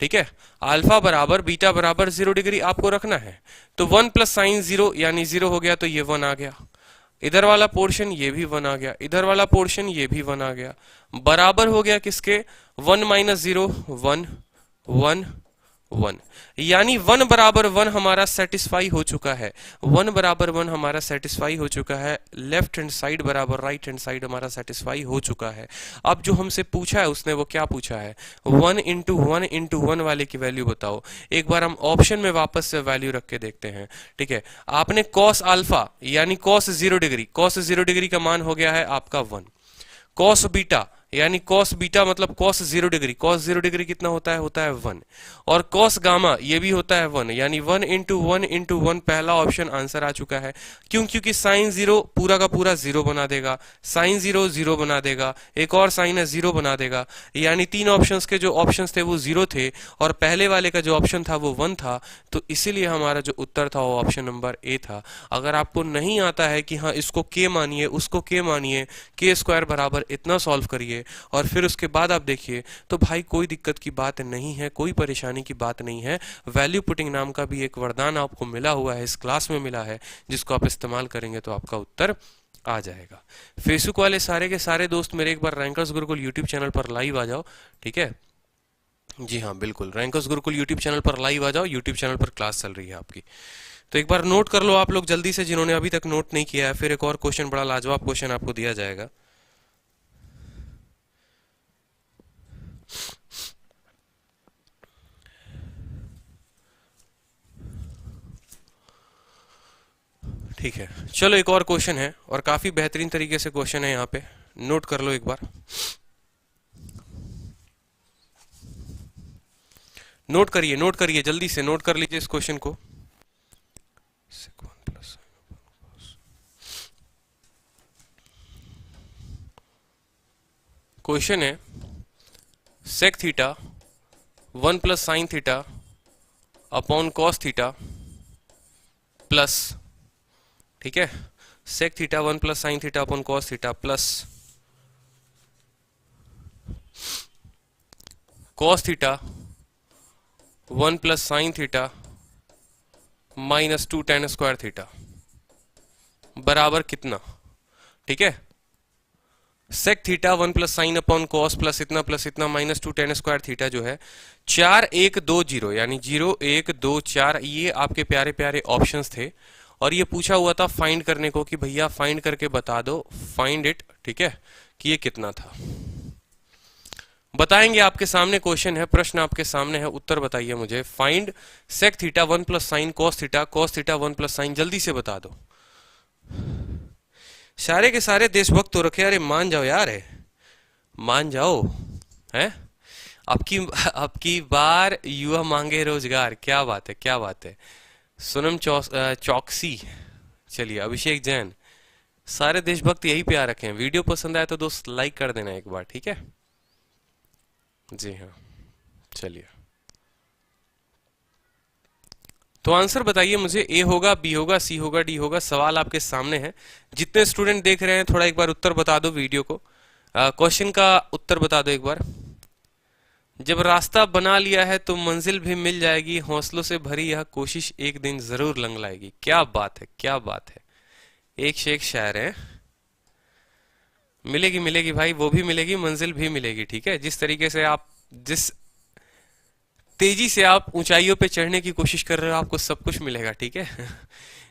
S1: ठीक है। अल्फा बराबर बीटा बराबर 0 डिग्री आपको रखना है। तो 1 प्लस साइन 0 यानी 0 हो गया, तो ये 1 आ गया। इधर वाला पोर्शन ये भी 1 आ गया, इधर वाला पोर्शन ये भी 1 आ गया। बराबर हो गया किसके, 1 माइनस 0 1 1 1, यानी 1 बराबर 1 हमारा सेटिस्फाई हो चुका है। 1 बराबर 1 हमारा सेटिस्फाई हो चुका है। लेफ्ट हैंड साइड बराबर राइट हैंड साइड हमारा सेटिस्फाई हो चुका है। अब जो हमसे पूछा है उसने वो क्या पूछा है, 1 इंटू 1 इंटू 1 वाले की वैल्यू बताओ। एक बार हम ऑप्शन में वापस से वैल्यू रख के देखते हैं, ठीक है। आपने कॉस अल्फा यानी कॉस 0 डिग्री, कॉस 0 डिग्री का मान हो गया है आपका 1। कॉस बीटा यानी कॉस बीटा मतलब कॉस 0 डिग्री, कॉस 0 डिग्री कितना होता है 1। और कॉस गामा ये भी होता है 1, यानी 1 इंटू 1 इंटू 1, पहला ऑप्शन आंसर आ चुका है। क्यों, क्योंकि साइन 0 पूरा का पूरा 0 बना देगा, साइन 0 0 बना देगा, एक और साइन है 0 बना देगा, यानी तीन ऑप्शंस के जो ऑप्शंस थे वो 0 थे और पहले वाले का जो ऑप्शन था वो 1 था। तो इसीलिए हमारा जो उत्तर था वो ऑप्शन नंबर ए था। अगर आपको नहीं आता है कि हाँ इसको के मानिए, उसको के मानिए, के स्क्वायर बराबर इतना सॉल्व करिए और फिर उसके बाद आप देखिए, तो भाई कोई दिक्कत की बात नहीं है, कोई परेशानी की बात नहीं है। वैल्यू पुटिंग नाम का भी एक वरदान आपको मिला हुआ है, इस क्लास में मिला है, जिसको आप इस्तेमाल करेंगे तो आपका उत्तर आ जाएगा। फेसबुक वाले सारे के सारे दोस्त मेरे एक बार रैंकर्स गुरुकुल यूट्यूब चैनल पर लाइव आ जाओ, ठीक है। जी हाँ बिल्कुल, रैंकर्स गुरुकुल यूट्यूब चैनल पर लाइव आ जाओ, यूट्यूब चैनल पर क्लास चल रही है आपकी। तो एक बार नोट कर लो आप लोग जल्दी से, जिन्होंने अभी तक नोट नहीं किया है। फिर एक और क्वेश्चन, बड़ा लाजवाब क्वेश्चन आपको दिया जाएगा। ठीक है, चलो एक और क्वेश्चन है, और काफी बेहतरीन तरीके से क्वेश्चन है, यहाँ पे नोट कर लो एक बार। नोट करिए जल्दी से, नोट कर लीजिए इस क्वेश्चन को। क्वेश्चन है sec theta 1 plus sine theta upon cos theta plus, ठीक है, sec theta 1 plus sine theta upon cos theta plus cos theta 1 plus sine theta minus 2 tan square theta बराबर कितना। ठीक है, sec theta 1 plus sine upon cos plus इतना minus 2 tan square theta जो है 4 1 2 0, यानी 0 1 2 4, ये आपके प्यारे प्यारे ऑप्शंस थे। और ये पूछा हुआ था फाइंड करने को कि भैया फाइंड करके बता दो, फाइंड इट, ठीक है, कि ये कितना था। बताएंगे, आपके सामने क्वेश्चन है, प्रश्न आपके सामने है, उत्तर बताइए मुझे। Find sec theta 1 plus sine cos theta 1 plus sine, जल्दी से बता दो। सारे के सारे देशभक्त हो रखे, अरे मान जाओ यार, है मान जाओ, है अब की बार युवा मांगे रोजगार, क्या बात है, क्या बात है। सोनम चौकसी, चलिए अभिषेक जैन, सारे देशभक्त यही पे आ रखे हैं। वीडियो पसंद आए तो दोस्त लाइक कर देना एक बार, ठीक है। जी हाँ, चलिए तो आंसर बताइए मुझे, ए होगा, बी होगा, सी होगा, डी होगा। सवाल आपके सामने है, जितने स्टूडेंट देख रहे हैं थोड़ा एक बार उत्तर बता दो वीडियो को, क्वेश्चन का उत्तर बता दो एक बार। जब रास्ता बना लिया है तो मंजिल भी मिल जाएगी, हौसलों से भरी यह कोशिश एक दिन जरूर लंग लाएगी। क्या बात है, क्या बात है, एक से एक शायर है। मिलेगी मिलेगी भाई, वो भी मिलेगी, मंजिल भी मिलेगी, ठीक है। जिस तरीके से आप, जिस तेजी से आप ऊंचाइयों पे चढ़ने की कोशिश कर रहे हो, आपको सब कुछ मिलेगा, ठीक है।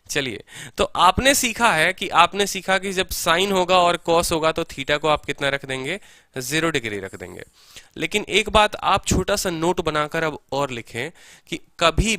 S1: चलिए, तो आपने सीखा है कि, आपने सीखा कि जब साइन होगा और कॉस होगा तो थीटा को आप कितना रख देंगे, 0 डिग्री रख देंगे। लेकिन एक बात आप छोटा सा नोट बनाकर अब और लिखें कि कभी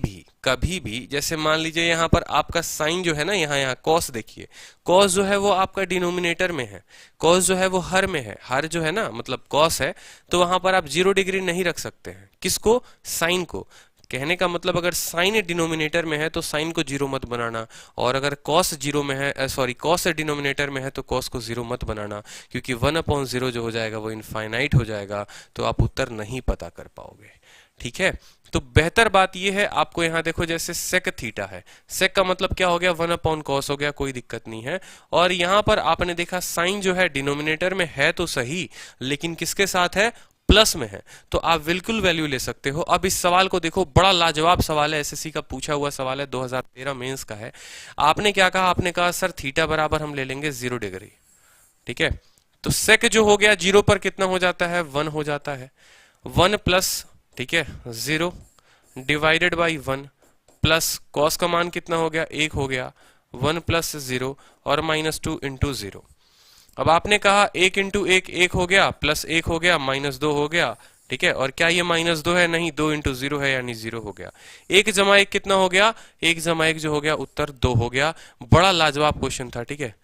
S1: भी जैसे मान लीजिए यहाँ पर आपका साइन जो है ना, यहाँ कॉस देखिए, कॉस जो है वो आपका डिनोमिनेटर में है, कॉस जो है वो हर में है, हर जो है ना मतलब कॉस है, तो वहां पर आप 0 डिग्री नहीं रख सकते हैं। किसको, साइन को। कहने का मतलब अगर साइन डिनोमिनेटर में है तो साइन को 0 मत बनाना, और अगर कॉस 0 में है, सॉरी कॉस डिनोमिनेटर में है तो कॉस को 0 मत बनाना, क्योंकि 1/0 जो हो जाएगा वो इनफाइनाइट हो जाएगा, तो आप उत्तर नहीं पता कर पाओगे, ठीक है। तो बेहतर बात यह है, आपको यहाँ देखो जैसे सेक थीटा है, सेक का मतलब क्या हो गया, 1/cos हो गया, कोई दिक्कत नहीं है। और यहाँ पर आपने देखा साइन जो है डिनोमिनेटर में है तो सही, लेकिन किसके साथ है, प्लस में है, तो आप बिल्कुल वैल्यू ले सकते हो। अब इस सवाल को देखो, बड़ा लाजवाब सवाल है, एसएससी का पूछा हुआ सवाल है, 2013 मेंस का है। आपने क्या कहा, आपने कहा सर थीटा बराबर हम ले लेंगे 0 डिग्री, ठीक है। तो सेक जो हो गया 0 पर कितना हो जाता है, 1 हो जाता है, 1 प्लस, ठीक है, 0 डिवाइडेड बाई 1 प्लस कॉस का मान कितना हो गया, 1 हो गया, 1 प्लस 0 और माइनस 2 इंटू 0। अब आपने कहा 1 इंटू 1 1 हो गया, प्लस 1 हो गया, माइनस 2 हो गया, ठीक है। और क्या ये माइनस 2 है, नहीं, 2 इंटू 0 है, यानी 0 हो गया। 1 जमा 1 कितना हो गया, 1 जमा 1 जो हो गया उत्तर 2 हो गया। बड़ा लाजवाब क्वेश्चन था, ठीक है।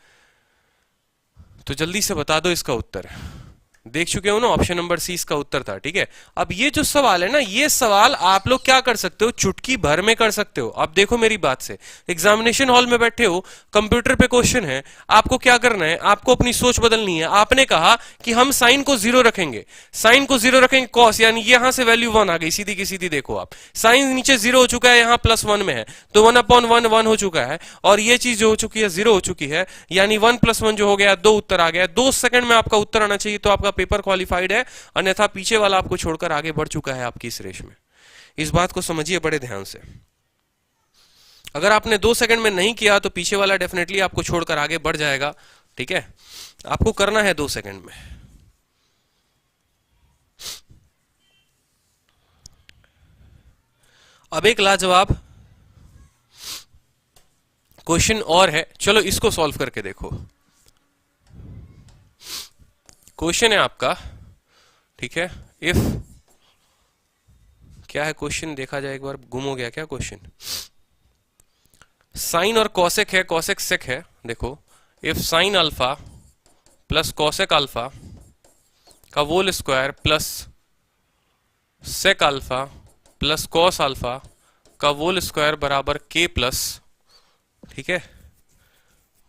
S1: तो जल्दी से बता दो इसका उत्तर। देख चुके हो ना, ऑप्शन नंबर सी इसका उत्तर था, ठीक है। अब ये जो सवाल है ना, ये सवाल आप लोग क्या कर सकते हो, चुटकी भर में कर सकते हो। अब देखो मेरी बात से, एग्जामिनेशन हॉल में बैठे हो, कंप्यूटर पे क्वेश्चन है, आपको क्या करना है, आपको अपनी सोच बदलनी है। आपने कहा कि हम साइन को 0 रखेंगे, साइन को 0 रखेंगे, कॉस यानी यहां से वैल्यू 1 आ गई, सीधी की सीधी। देखो आप, साइन नीचे 0 हो चुका है, यहां +1 में है, तो 1/1 1 हो चुका है, और ये चीज जो हो चुकी है 0 हो चुकी है, यानी 1 + 1 जो हो गया 2 उत्तर आ गया। 2 सेकंड में आपका उत्तर आना चाहिए, तो आपका पेपर क्वालिफाइड है, अन्यथा पीछे वाला आपको छोड़कर आगे बढ़ चुका है आपकी इस रेस में। इस बात को समझिए बड़े ध्यान से। अगर आपने 2 सेकंड में नहीं किया तो पीछे वाला डेफिनेटली आपको छोड़कर आगे बढ़ जाएगा, ठीक है। आपको करना है 2 सेकंड में। अब एक लाजवाब क्वेश्चन और है, चलो इसको सॉल्व करके देखो। क्वेश्चन है आपका, ठीक है, इफ, क्या है क्वेश्चन देखा जाए एक बार, गुम हो गया क्या क्वेश्चन। साइन और कॉसेक है, कॉसेक सेक है। देखो, if sine alpha plus cosec alpha का whole square plus sec alpha plus cos alpha का होल स्क्वायर बराबर के प्लस, ठीक है,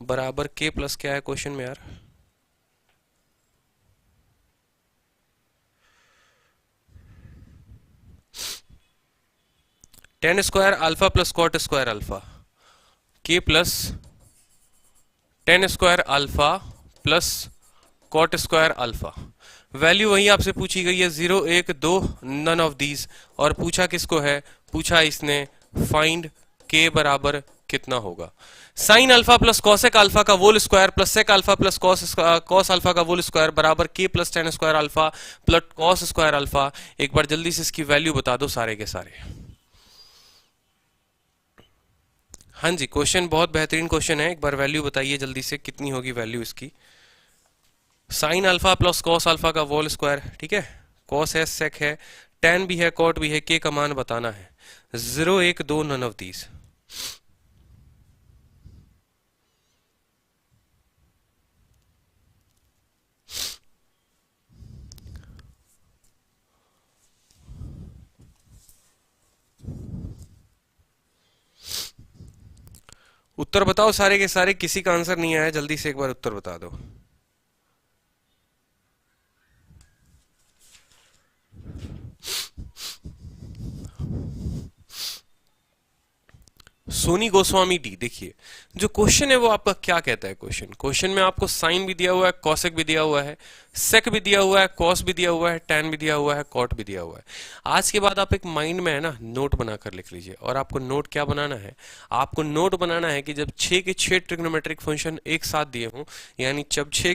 S1: बराबर के प्लस क्या है क्वेश्चन में यार, tan square alpha plus cot square alpha, के plus tan square alpha plus cot square alpha. Value वही आपसे पूछी गई है 0 1 2 नन ऑफ दीज, और पूछा किसको है, पूछा इसने फाइंड के बराबर कितना होगा। Sine alpha plus cosec alpha का whole square plus sec alpha plus cos alpha का होल स्क्वायर बराबर के plus tan square alpha plus cos square alpha. एक बार जल्दी से इसकी वैल्यू बता दो सारे के सारे। हाँ जी, क्वेश्चन बहुत बेहतरीन क्वेश्चन है, एक बार वैल्यू बताइए जल्दी से, कितनी होगी वैल्यू इसकी। Sign alpha plus cos alpha का होल स्क्वायर, ठीक है, कॉस है, सेक है, टेन भी है, कॉट भी है, के का मान बताना है। 0 1 2 नन ऑफ दीज। उत्तर बताओ सारे के सारे, किसी का आंसर नहीं आया, जल्दी से एक बार उत्तर बता दो। सोनी गोस्वामी डी, देखिए जो क्वेश्चन है वो आपका क्या कहता है। क्वेश्चन में आपको साइन भी दिया हुआ है, कॉसेक भी दिया हुआ है, सेक भी दिया हुआ है, कॉस भी दिया हुआ है, टेन भी दिया हुआ है, कॉट भी दिया हुआ है। आज के बाद आप एक माइंड में है ना नोट बनाकर लिख लीजिए। और आपको नोट क्या बनाना है, आपको नोट बनाना है कि जब 6 के 6 ट्रिग्नोमेट्रिक फंक्शन एक साथ दिए हों, यानी जब 6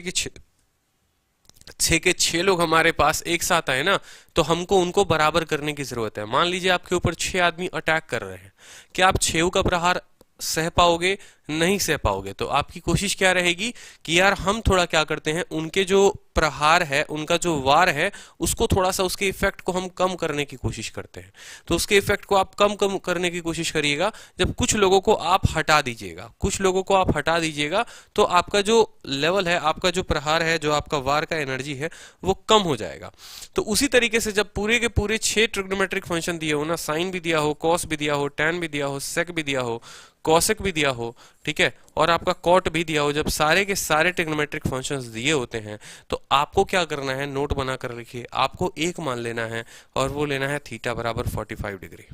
S1: के 6 लोग हमारे पास एक साथ आए ना, तो हमको उनको बराबर करने की जरूरत है। मान लीजिए आपके ऊपर 6 आदमी अटैक कर रहे हैं, क्या आप 6 का प्रहार सह पाओगे? नहीं सह पाओगे। तो आपकी कोशिश क्या रहेगी कि यार हम थोड़ा क्या करते हैं, उनके जो प्रहार है, उनका जो वार है, उसको थोड़ा सा, उसके इफेक्ट को हम कम करने की कोशिश करते हैं। तो उसके इफेक्ट को आप कम करने की कोशिश करिएगा जब कुछ लोगों को आप हटा दीजिएगा। कुछ लोगों को आप हटा दीजिएगा तो आपका जो लेवल है, आपका जो प्रहार है, जो आपका वार का एनर्जी है, वो कम हो जाएगा। तो उसी तरीके से जब पूरे के पूरे 6 ट्रिग्नोमेट्रिक फंक्शन दिए हो ना, साइन भी दिया हो, कॉस भी दिया हो, टेन भी दिया हो, सेक भी दिया हो, कॉसेक भी दिया हो, ठीक है, और आपका कॉट भी दिया हो, जब सारे के सारे ट्रिग्नोमेट्रिक फंक्शंस दिए होते हैं, तो आपको क्या करना है, नोट बनाकर लिखिए। आपको एक मान लेना है और वो लेना है थीटा बराबर 45 डिग्री।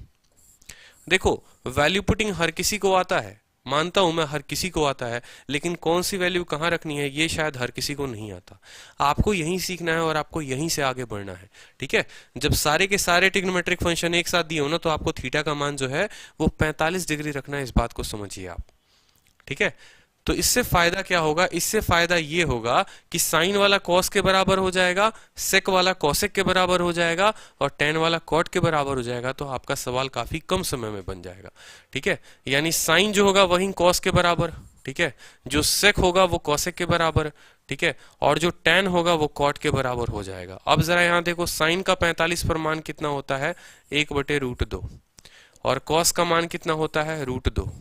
S1: देखो, वैल्यू पुटिंग हर किसी को आता है, मानता हूं मैं, हर किसी को आता है, लेकिन कौन सी वैल्यू कहां रखनी है ये शायद हर किसी को नहीं आता। आपको यहीं सीखना है और आपको यहीं से आगे बढ़ना है, ठीक है। जब सारे के सारे ट्रिग्नोमेट्रिक फंक्शन एक साथ दिए हो ना, तो आपको थीटा का मान जो है वो 45 डिग्री रखना है, इस बात को समझिए आप, ठीक है। तो इससे फायदा क्या होगा, इससे फायदा ये होगा कि साइन वाला कॉस के बराबर हो जाएगा, सेक वाला कॉसेक के बराबर हो जाएगा, और टेन वाला कॉट के बराबर हो जाएगा। तो आपका सवाल काफी कम समय में बन जाएगा, ठीक है। यानी साइन जो होगा वही कॉस के बराबर, ठीक है, जो सेक होगा वो कॉसेक के बराबर, ठीक है, और जो टेन होगा वो कॉट के बराबर हो जाएगा। अब जरा यहां देखो, साइन का 45 पर मान कितना होता है, 1/√2, और कॉस का मान कितना होता है, √2।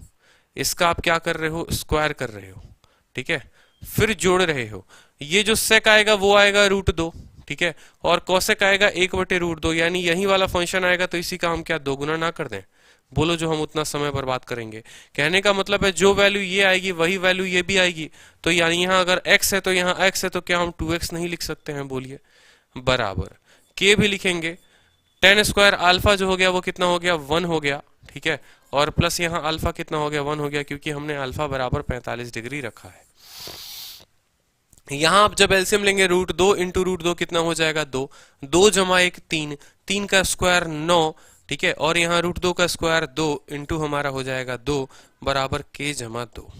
S1: इसका आप क्या कर रहे हो, स्क्वायर कर रहे हो, ठीक है, फिर जोड़ रहे हो। ये जो सेक आएगा वो आएगा √2, ठीक है, और कॉसेक आएगा 1/√2, यानी यही वाला फंक्शन आएगा। तो इसी का हम क्या दोगुना ना कर दें? बोलो, जो हम उतना समय बर्बाद करेंगे। कहने का मतलब है जो वैल्यू ये आएगी वही वैल्यू ये भी आएगी। तो यानी यहाँ अगर x है तो यहाँ x है, तो क्या हम 2x नहीं लिख सकते हैं? बोलिए, बराबर k भी लिखेंगे। टेन स्क्वायर अल्फा जो हो गया वो कितना हो गया, 1 हो गया, ठीक है, और प्लस यहाँ अल्फा कितना हो गया, 1 हो गया, क्योंकि हमने अल्फा बराबर 45 डिग्री रखा है। यहां आप जब एलसीएम लेंगे, √2 इंटू √2 कितना हो जाएगा, 2, 2 जमा 1 3, 3 का स्क्वायर 9, ठीक है, और यहाँ √2 का स्क्वायर 2 इंटू हमारा हो जाएगा 2 बराबर k जमा 2।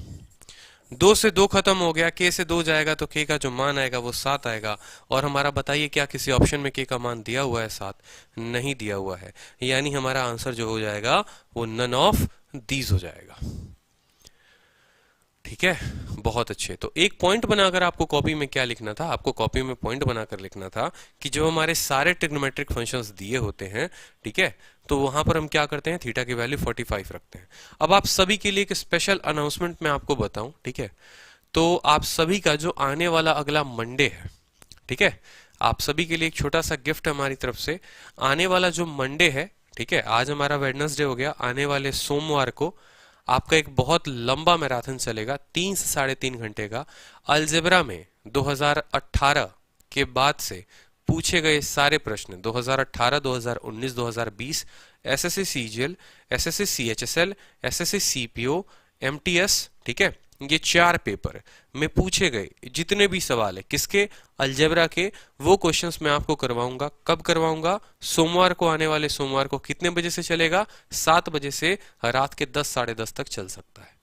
S1: दो से दो खत्म हो गया, के से दो जाएगा तो के का जो मान आएगा वो 7 आएगा। और हमारा बताइए क्या किसी ऑप्शन में के का मान दिया हुआ है 7? नहीं दिया हुआ है, यानी हमारा आंसर जो हो जाएगा वो नन ऑफ दीज हो जाएगा। ठीक है, बहुत अच्छे। तो एक पॉइंट बनाकर आपको कॉपी में क्या लिखना था, आपको कॉपी में पॉइंट बनाकर लिखना था कि जो हमारे सारे ट्रिग्नोमेट्रिक फंक्शंस दिए होते हैं, ठीक है, तो वहां पर हम क्या करते हैं, थीटा की वैल्यू 45 रखते हैं। अब आप सभी के लिए एक स्पेशल अनाउंसमेंट मैं आपको बताऊं, ठीक है, तो आप सभी का जो आने वाला अगला मंडे है, ठीक है, आप सभी के लिए एक छोटा सा गिफ्ट हमारी तरफ से। आने वाला जो मंडे है, ठीक है, आज हमारा वेडनेसडे हो गया, आने वाले सोमवार को आपका एक बहुत लंबा मैराथन चलेगा, 3 से 3.5 घंटे का। अलजेब्रा में 2018 के बाद से पूछे गए सारे प्रश्न 2018, 2019, 2020 SSC CGL, SSC CHSL, SSC CPO, MTS, ठीक है, ये 4 पेपर में पूछे गए जितने भी सवाल है किसके, अलजेब्रा के, वो क्वेश्चंस मैं आपको करवाऊंगा। कब करवाऊंगा? सोमवार को, आने वाले सोमवार को। कितने बजे से चलेगा? 7 बजे से रात के 10, साढ़े 10 तक चल सकता है।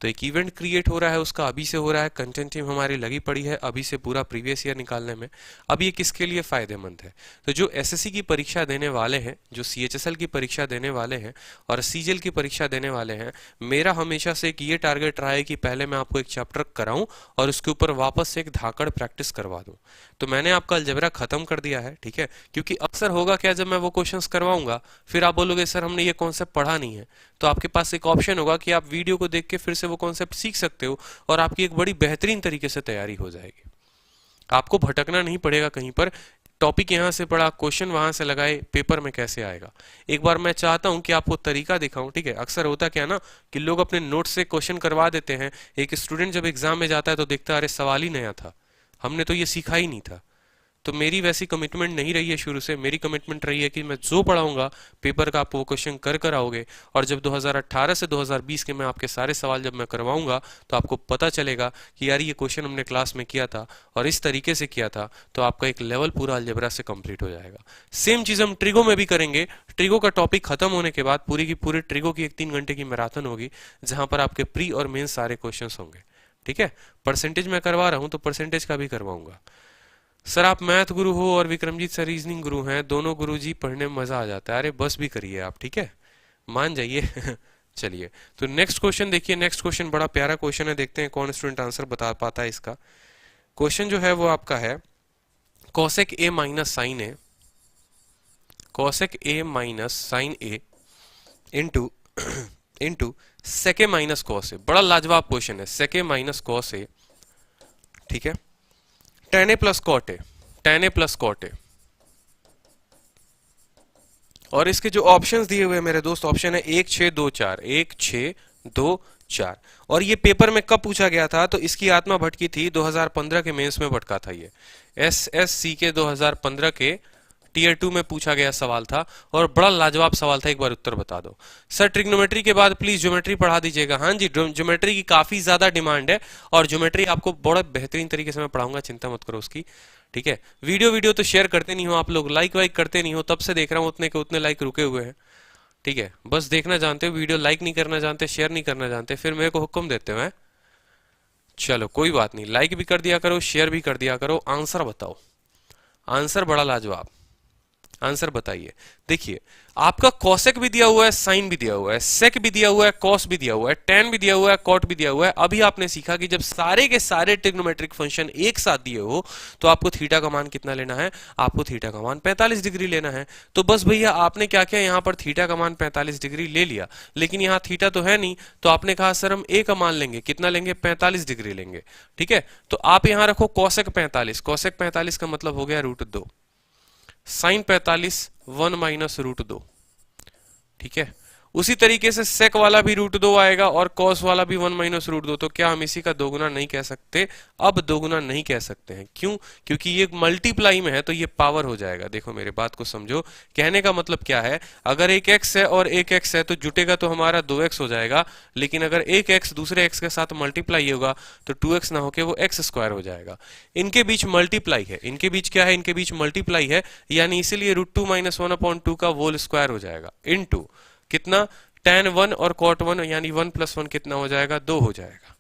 S1: तो एक इवेंट क्रिएट हो रहा है, उसका अभी से हो रहा है, कंटेंट टीम हमारी लगी पड़ी है अभी से पूरा प्रीवियस ईयर निकालने में। अब ये किसके लिए फायदेमंद है? तो जो एसएससी की परीक्षा देने वाले हैं, जो सीएचएसएल की परीक्षा देने वाले हैं और सीजीएल की परीक्षा देने वाले हैं, मेरा हमेशा से एक ये टारगेट रहा है कि पहले मैं आपको एक चैप्टर कराऊं और उसके ऊपर वापस से एक धाकड़ प्रैक्टिस करवा दूं। तो मैंने आपका अलजेब्रा खत्म कर दिया है, ठीक है, क्योंकि अक्सर होगा क्या, जब मैं वो क्वेश्चंस करवाऊंगा फिर आप बोलोगे सर हमने ये कॉन्सेप्ट पढ़ा नहीं है। तो आपके पास एक ऑप्शन होगा कि आप वीडियो को देख के फिर से वो कॉन्सेप्ट सीख सकते हो और आपकी एक बड़ी बेहतरीन तरीके से तैयारी हो जाएगी। आपको भटकना नहीं पड़ेगा कहीं पर, टॉपिक यहां से पढ़ा, क्वेश्चन वहां से लगाए, पेपर में कैसे आएगा। एक बार मैं चाहता हूं कि आपको तरीका दिखाऊं, ठीक है। अक्सर होता क्या ना कि लोग अपने नोट से क्वेश्चन करवा देते हैं, एक स्टूडेंट जब एग्जाम में जाता है तो देखता है अरे सवाल ही नया था, हमने तो ये सीखा ही नहीं था। तो मेरी वैसी कमिटमेंट नहीं रही है शुरू से। मेरी कमिटमेंट रही है कि मैं जो पढ़ाऊंगा पेपर का आप वो क्वेश्चन कर आओगे, और जब 2018 से 2020 के मैं आपके सारे सवाल जब मैं करवाऊंगा तो आपको पता चलेगा कि यार ये क्वेश्चन हमने क्लास में किया था और इस तरीके से किया था। तो आपका एक लेवल पूरा अलजेब्रा से कंप्लीट हो जाएगा। सेम चीज हम ट्रिगो में भी करेंगे। ट्रिगो का टॉपिक खत्म होने के बाद पूरी की पूरी ट्रिगो की एक 3 घंटे की मैराथन होगी, जहां पर आपके प्री और मेन सारे क्वेश्चन होंगे, ठीक है। परसेंटेज मैं करवा रहा हूं तो परसेंटेज का भी करवाऊंगा। सर आप मैथ गुरु हो और विक्रमजीत सर रीजनिंग गुरु हैं, दोनों गुरु जी, पढ़ने में मजा आ जाता है। अरे बस भी करिए आप, ठीक है, मान जाइए। चलिए तो नेक्स्ट क्वेश्चन देखिए। नेक्स्ट क्वेश्चन बड़ा प्यारा क्वेश्चन है, देखते हैं कौन स्टूडेंट आंसर बता पाता है इसका। क्वेश्चन जो है वो आपका है cosec A minus sine A, cosec A minus sine A into into sec A minus cos A. बड़ा लाजवाब क्वेश्चन है, सेके माइनस कॉस ए, ठीक है, tan A plus cot A, tan A plus cot A. और इसके जो ऑप्शंस दिए हुए हैं मेरे दोस्त, ऑप्शन है 1 6 2 4, 1 6 2 4। और ये पेपर में कब पूछा गया था? तो इसकी आत्मा भटकी थी 2015 के मेंस में भटका था ये। एसएससी के 2015 के टीयर 2 में पूछा गया सवाल था और बड़ा लाजवाब सवाल था। एक बार उत्तर बता दो। सर ट्रिग्नोमेट्री के बाद प्लीज ज्योमेट्री पढ़ा दीजिएगा। हाँ जी, ज्योमेट्री की काफी ज्यादा डिमांड है और ज्योमेट्री आपको बड़ा बेहतरीन तरीके से मैं पढ़ाऊंगा, चिंता मत करो उसकी, ठीक है। वीडियो तो शेयर करते नहीं हो आप लोग, लाइक वाइक करते नहीं हो, तब से देख रहा हूं उतने के उतने लाइक रुके हुए हैं, ठीक है। बस देखना जानते हो, वीडियो लाइक नहीं करना जानते, शेयर नहीं करना जानते, फिर मेरे को हुक्म देते हो। चलो कोई बात नहीं, लाइक भी कर दिया करो, शेयर भी कर दिया करो। आंसर बताओ, आंसर बड़ा लाजवाब, आंसर बताइए। देखिए आपका कॉसेक भी दिया हुआ है, साइन भी दिया हुआ है, सेक भी दिया हुआ है, कॉस भी दिया हुआ है, टेन भी दिया हुआ है, कॉट भी दिया हुआ है। अभी आपने सीखा कि जब सारे के सारे ट्रिग्नोमेट्रिक फंक्शन एक साथ दिए हो तो आपको थीटा का मान कितना लेना है? आपको थीटा का मान 45 डिग्री लेना है। तो बस भैया आपने क्या किया, यहां पर थीटा का मान 45 डिग्री ले लिया, लेकिन यहां थीटा तो है नहीं, तो आपने कहा सर हम ए का मान लेंगे, कितना लेंगे? 45 डिग्री लेंगे, ठीक है। तो आप यहां रखो कॉसेक 45, कॉसेक 45 का मतलब हो गया √2, साइन 45 1 माइनस √2, ठीक है। उसी तरीके से सेक वाला भी √2 आएगा और कॉस वाला भी 1 माइनस √2। तो क्या हम इसी का दोगुना नहीं कह सकते? अब दोगुना नहीं कह सकते हैं, क्यों? क्योंकि ये मल्टीप्लाई में है तो ये पावर हो जाएगा। देखो मेरे बात को समझो, कहने का मतलब क्या है, अगर एक x है और एक x है तो जुटेगा तो हमारा 2x हो जाएगा, लेकिन अगर एक x दूसरे x के साथ मल्टीप्लाई होगा तो 2x ना होके वो x² हो जाएगा। इनके बीच मल्टीप्लाई है, इनके बीच क्या है? इनके बीच मल्टीप्लाई है, यानी इसीलिए √2 - 1/2 का होल स्क्वायर हो जाएगा, इनटू कितना? tan 1 और cot 1, यानी 1 + 1 कितना हो जाएगा? 2 हो जाएगा।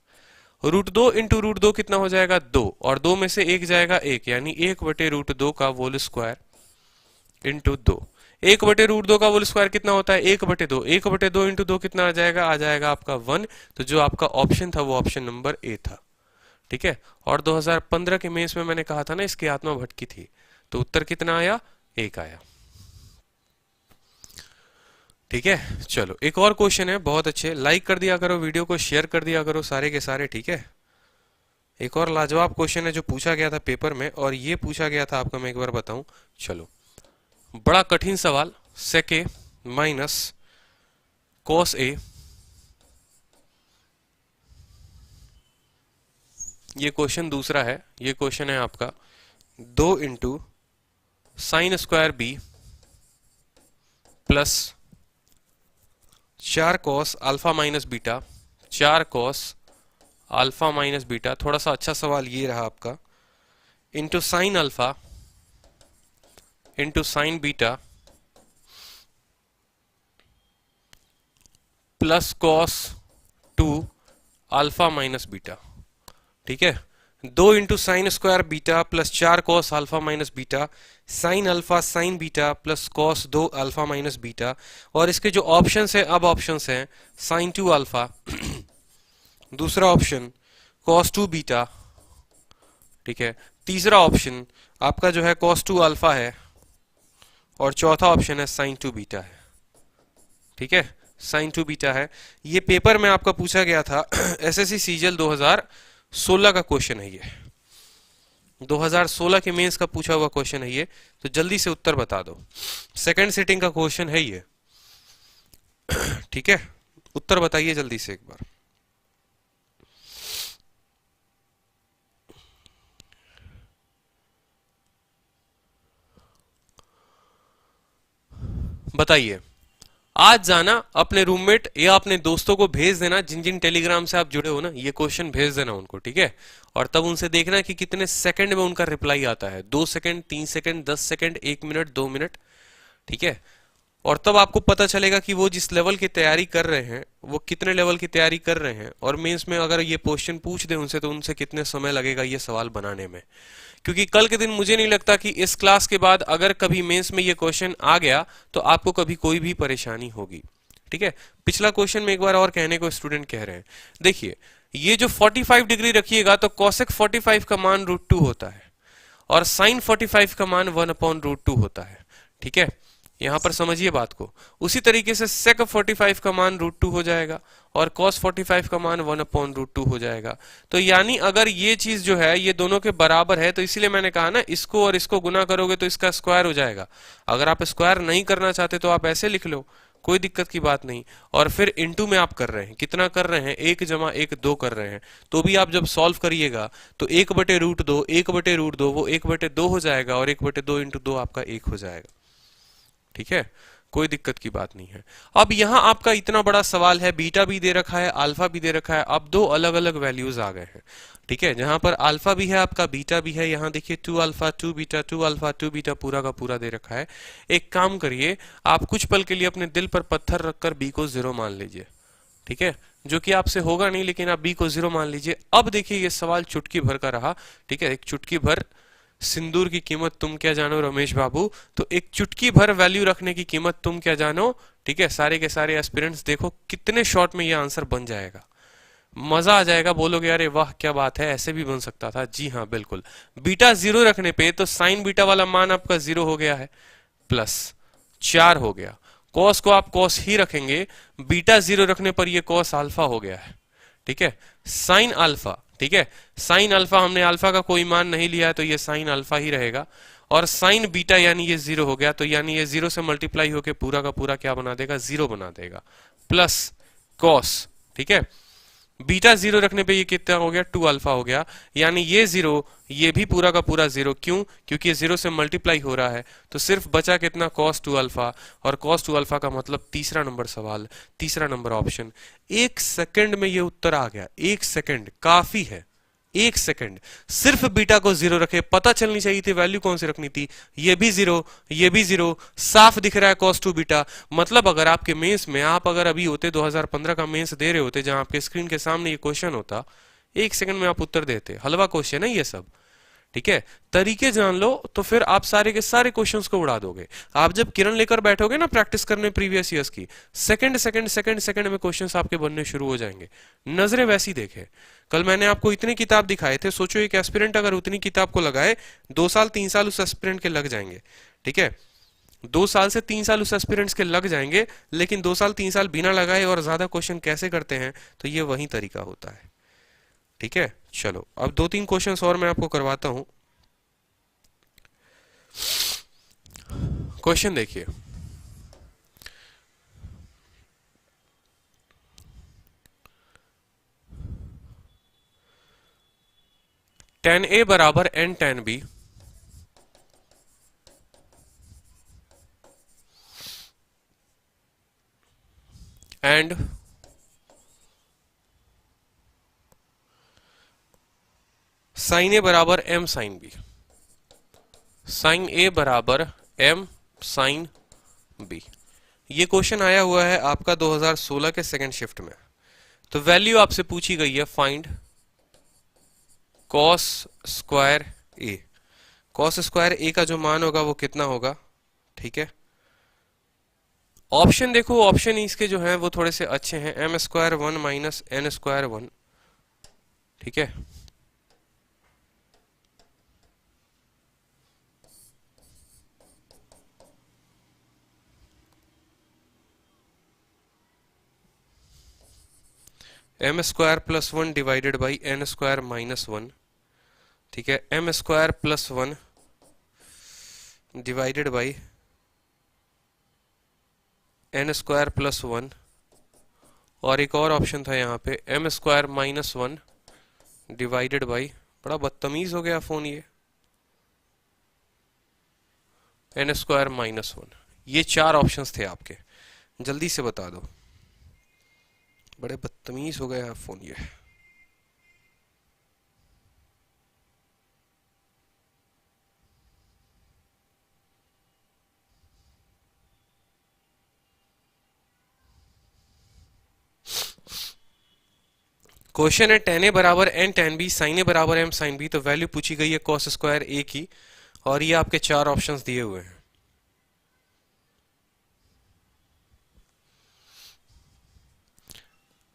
S1: √2 इंटू √2 कितना हो जाएगा 2, और 2 में से 1 जाएगा 1, यानी 1/√2 का होल स्क्वायर इंटू 2। 1/√2 का होल स्क्वायर कितना होता है 1/2, 1/2 इंटू 2 कितना आ जाएगा आपका 1। तो जो आपका ऑप्शन था वो ऑप्शन नंबर ए था। ठीक है, और 2015 के मेंस में मैंने कहा था ना इसकी आत्मा भटकी थी, तो उत्तर कितना आया 1 आया। ठीक है, चलो एक और क्वेश्चन है, बहुत अच्छे, लाइक कर दिया करो वीडियो को, शेयर कर दिया करो सारे के सारे। ठीक है, एक और लाजवाब क्वेश्चन है जो पूछा गया था पेपर में, और ये पूछा गया था आपका, मैं एक बार बताऊं। चलो, बड़ा कठिन सवाल, sec a minus cos a, ये क्वेश्चन दूसरा है। ये क्वेश्चन है आपका 2 into sine square b plus 4 cos alpha minus beta, 4 cos alpha minus beta, थोड़ा सा अच्छा सवाल ये रहा आपका, into sine alpha into sine beta plus cos 2 alpha minus beta. ठीक है, 2 into sine square beta plus 4 cos alpha minus beta, sine alpha sine beta plus cos 2 alpha minus beta, और इसके जो ऑप्शंस है, अब ऑप्शंस हैं sign 2 alpha, दूसरा option cos 2 beta. ठीक है, तीसरा ऑप्शन आपका जो है कॉस 2 अल्फा है, और चौथा ऑप्शन है साइन 2 बीटा है। ठीक है, साइन 2 बीटा है। ये पेपर में आपका पूछा गया था, एसएससी सीजीएल 2016 का क्वेश्चन है ये, 2016 के मेंस का पूछा हुआ क्वेश्चन है ये, तो जल्दी से उत्तर बता दो। सेकंड सिटिंग का क्वेश्चन है ये। ठीक है, उत्तर बताइए जल्दी से एक बार। बताइए, आज जाना अपने रूममेट या अपने दोस्तों को भेज देना, जिन जिन टेलीग्राम से आप जुड़े हो ना, ये क्वेश्चन भेज देना उनको। ठीक है, और तब उनसे देखना कि कितने सेकंड में उनका रिप्लाई आता है, 2 second, 3 second, 10 second, 1 minute, 2 minute. ठीक है, और तब आपको पता चलेगा कि वो जिस लेवल की तैयारी कर रहे हैं वो कितने लेवल की तैयारी कर रहे हैं, और मेंस में अगर ये क्वेश्चन पूछ दे उनसे तो उनसे कितने समय लगेगा ये सवाल बनाने में। क्योंकि कल के दिन मुझे नहीं लगता कि इस क्लास के बाद अगर कभी मेंस में ये क्वेश्चन आ गया तो आपको कभी कोई भी परेशानी होगी। ठीक है, पिछला क्वेश्चन में एक बार और कहने को स्टूडेंट कह रहे हैं, देखिए ये जो 45 डिग्री रखिएगा तो cosec 45 का मान √2 होता है, और sin 45 का मान 1/√2 होता है। ठीक है, यहां पर समझिए बात को। उसी तरीके से sec 45 का मान √2 हो जाएगा, और cos 45 का मान 1/√2 हो जाएगा। तो यानी अगर ये चीज जो है ये दोनों के बराबर है, तो इसीलिए मैंने कहा ना, इसको और इसको गुना करोगे तो इसका स्क्वायर हो जाएगा। अगर आप स्क्वायर नहीं करना चाहते तो आप ऐसे लिख लो, कोई दिक्कत की बात नहीं। और फिर इनटू में आप कर रहे हैं, कितना कर रहे हैं, 1 + 1 2 कर रहे हैं, तो भी आप जब सॉल्व करिएगा तो 1/√2, 1/√2 वो 1/2 हो जाएगा, और 1/2 इंटू 2 आपका 1 हो जाएगा। ठीक है, कोई दिक्कत की बात नहीं है। अब यहां आपका इतना बड़ा सवाल है, बीटा भी दे रखा है, अल्फा भी दे रखा है, अब 2 अलग अलग वैल्यूज आ गए हैं। ठीक है, जहां पर अल्फा भी है आपका, बीटा भी है। यहाँ देखिए 2 अल्फा 2 बीटा, 2 अल्फा 2 बीटा पूरा का पूरा दे रखा है। एक काम करिए, आप कुछ पल के लिए अपने दिल पर पत्थर रखकर बी को 0 मान लीजिए। ठीक है, जो कि आपसे होगा नहीं, लेकिन आप बी को 0 मान लीजिए। अब देखिए ये सवाल चुटकी भर का रहा। ठीक है, एक चुटकी भर सिंदूर की कीमत तुम क्या जानो रमेश बाबू, तो एक चुटकी भर वैल्यू रखने की कीमत तुम क्या जानो। ठीक है, सारे के सारे एस्पिरेंट्स देखो कितने शॉर्ट में ये आंसर बन जाएगा, मजा आ जाएगा, बोलोगे अरे वाह क्या बात है, ऐसे भी बन सकता था। जी हाँ बिल्कुल, बीटा 0 रखने पे तो साइन बीटा वाला मान आपका 0 हो गया है, प्लस 4 हो गया। कॉस को आप कॉस ही रखेंगे, बीटा 0 रखने पर ये कॉस अल्फा हो गया है। ठीक है, साइन अल्फा, ठीक है, साइन अल्फा हमने अल्फा का कोई मान नहीं लिया है तो ये साइन अल्फा ही रहेगा, और साइन बीटा यानी ये 0 हो गया, तो यानी ये 0 से मल्टीप्लाई होके पूरा का पूरा क्या बना देगा, 0 बना देगा, प्लस कॉस। ठीक है, बीटा 0 रखने पे ये कितना हो गया, 2 अल्फा हो गया, यानी ये 0, ये भी पूरा का पूरा 0, क्यों, क्योंकि ये 0 से मल्टीप्लाई हो रहा है, तो सिर्फ बचा कितना, cos 2 अल्फा, और cos 2 अल्फा का मतलब तीसरा नंबर सवाल, तीसरा नंबर ऑप्शन। 1 सेकंड में ये उत्तर आ गया, 1 सेकंड काफी है, 1 सेकंड। सिर्फ बीटा को 0 रखे, पता चलनी चाहिए थी वैल्यू कौन सी रखनी थी, ये भी 0, ये भी 0, साफ दिख रहा है cos 2 बीटा। मतलब अगर आपके मेंस में, आप अगर अभी होते 2015 का मेंस दे रहे होते, जहां आपके स्क्रीन के सामने ये क्वेश्चन होता, 1 सेकंड में आप उत्तर देते। हलवा क्वेश्चन है ये सब, ठीक है। तरीके जान लो तो फिर आप सारे के सारे क्वेश्चंस को उड़ा दोगे। आप जब किरण लेकर बैठोगे ना प्रैक्टिस करने प्रीवियस ईयर्स की, सेकंड सेकंड सेकंड सेकंड में क्वेश्चंस आपके बनने शुरू हो जाएंगे। नजरें वैसी देखे। कल मैंने आपको इतने किताब दिखाए थे, सोचो एक एस्पिरेंट अगर उतनी किताब को लगाए, 2 साल 3 साल उस एस्पिरेंट के लग जाएंगे, ठीक है। 2 साल से 3 साल उस एस्पिरेंट्स के लग जाएंगे, लेकिन 2 साल 3 साल बिना लगाए और ज्यादा क्वेश्चन कैसे करते हैं, तो ये वही तरीका होता है, ठीक है। चलो अब 2-3 क्वेश्चंस और मैं आपको करवाता हूं। क्वेश्चन देखिए, tan A बराबर n tan B and sin A बराबर m sin B, sin A बराबर m sin B। ये क्वेश्चन आया हुआ है आपका 2016 के सेकंड शिफ्ट में। तो वैल्यू आपसे पूछी गई है find cos square A। cos square A का जो मान होगा वो कितना होगा, ठीक है। ऑप्शन देखो, ऑप्शन इसके जो हैं वो थोड़े से अच्छे हैं, m square 1 minus n square 1, ठीक है। m square plus 1 divided by n square minus 1, ठीक है। m square plus 1 divided by n square plus 1, और एक और ऑप्शन था यहाँ पे m square minus 1 divided by, बड़ा बदतमीज हो गया फोन ये, n स्क्वायर माइनस 1। ये 4 ऑप्शंस थे आपके, जल्दी से बता दो। बड़े बदतमीज हो गया फोन ये। क्वेश्चन है tan A बराबर n tan B, sin A बराबर m sin B। तो वैल्यू पूछी गई है cos स्क्वायर A की, और ये आपके 4 ऑप्शंस दिए हुए हैं।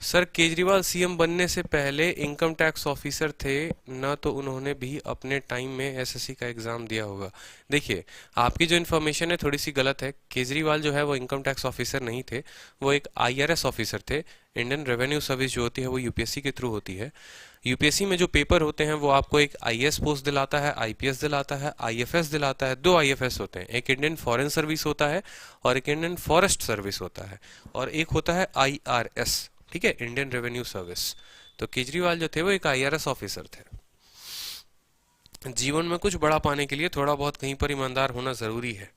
S1: सर केजरीवाल सीएम बनने से पहले इनकम टैक्स ऑफिसर थे ना, तो उन्होंने भी अपने टाइम में एसएससी का एग्जाम दिया होगा। देखिए आपकी जो इन्फॉर्मेशन है थोड़ी सी गलत है। केजरीवाल जो है वो इनकम टैक्स ऑफिसर नहीं थे, वो एक आईआरएस ऑफिसर थे। इंडियन रेवेन्यू सर्विस जो होती है वो यूपीएससी के थ्रू होती है। यूपीएससी में जो पेपर होते हैं वो आपको एक आईएएस पोस्ट दिलाता है, आईपीएस दिलाता है, आईएफएस दिलाता है। 2 आईएफएस होते हैं, एक इंडियन फॉरेन सर्विस होता है और एक इंडियन फॉरेस्ट सर्विस होता है, और एक होता है आईआरएस, ठीक है, इंडियन रेवेन्यू सर्विस। तो केजरीवाल जो थे वो एक आईआरएस ऑफिसर थे। जीवन में कुछ बड़ा पाने के लिए थोड़ा बहुत कहीं पर ईमानदार होना जरूरी है,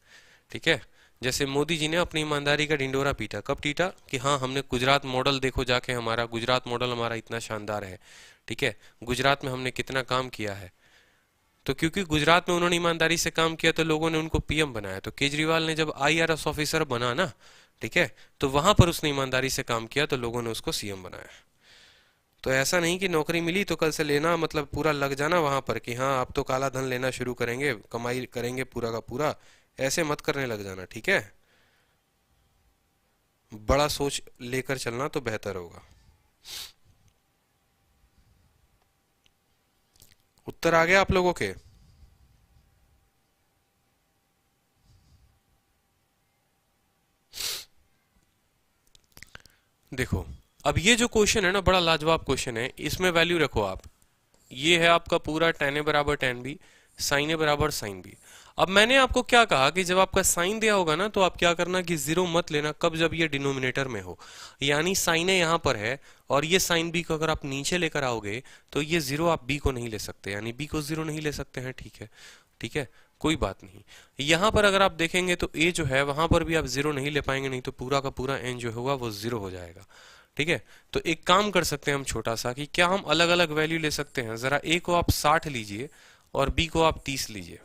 S1: ठीक है। जैसे मोदी जी ने अपनी ईमानदारी का ढिंडोरा पीटा, कब पीटा कि हाँ हमने गुजरात मॉडल देखो जाके, हमारा गुजरात मॉडल हमारा इतना शानदार है, ठीक है, गुजरात में हमने कितना काम किया है। तो क्योंकि गुजरात में उन्होंने ईमानदारी से काम किया तो लोगों ने उनको पीएम बनाया। तो केजरीवाल ने जब आईआरएस ऑफिसर बना ना, ठीक है, तो वहां पर उसने ईमानदारी से काम किया तो लोगों ने उसको सीएम बनाया। तो ऐसा नहीं कि नौकरी मिली तो कल से लेना, मतलब पूरा लग जाना वहां पर कि हाँ अब तो काला धन लेना शुरू करेंगे, कमाई करेंगे पूरा का पूरा, ऐसे मत करने लग जाना, ठीक है। बड़ा सोच लेकर चलना तो बेहतर होगा। उत्तर आ गया आप लोगों के? देखो अब ये जो क्वेश्चन है ना बड़ा लाजवाब क्वेश्चन है, इसमें वैल्यू रखो आप। ये है आपका पूरा tan A बराबर tan B, sin A बराबर sin B। अब मैंने आपको क्या कहा कि जब आपका साइन दिया होगा ना तो आप क्या करना कि जीरो मत लेना, कब, जब ये डिनोमिनेटर में हो। यानी साइन ए यहाँ पर है और ये साइन बी को अगर आप नीचे लेकर आओगे तो ये जीरो आप बी को नहीं ले सकते, यानी बी को जीरो नहीं ले सकते हैं, ठीक है, ठीक है, कोई बात नहीं। यहाँ पर अगर आप देखेंगे तो ए जो है वहां पर भी आप जीरो नहीं ले पाएंगे, नहीं तो पूरा का पूरा एन जो होगा वो जीरो हो जाएगा, ठीक है। तो एक काम कर सकते हैं हम छोटा सा कि क्या हम अलग अलग वैल्यू ले सकते हैं। जरा ए को आप 60 लीजिए और बी को आप 30 लीजिए,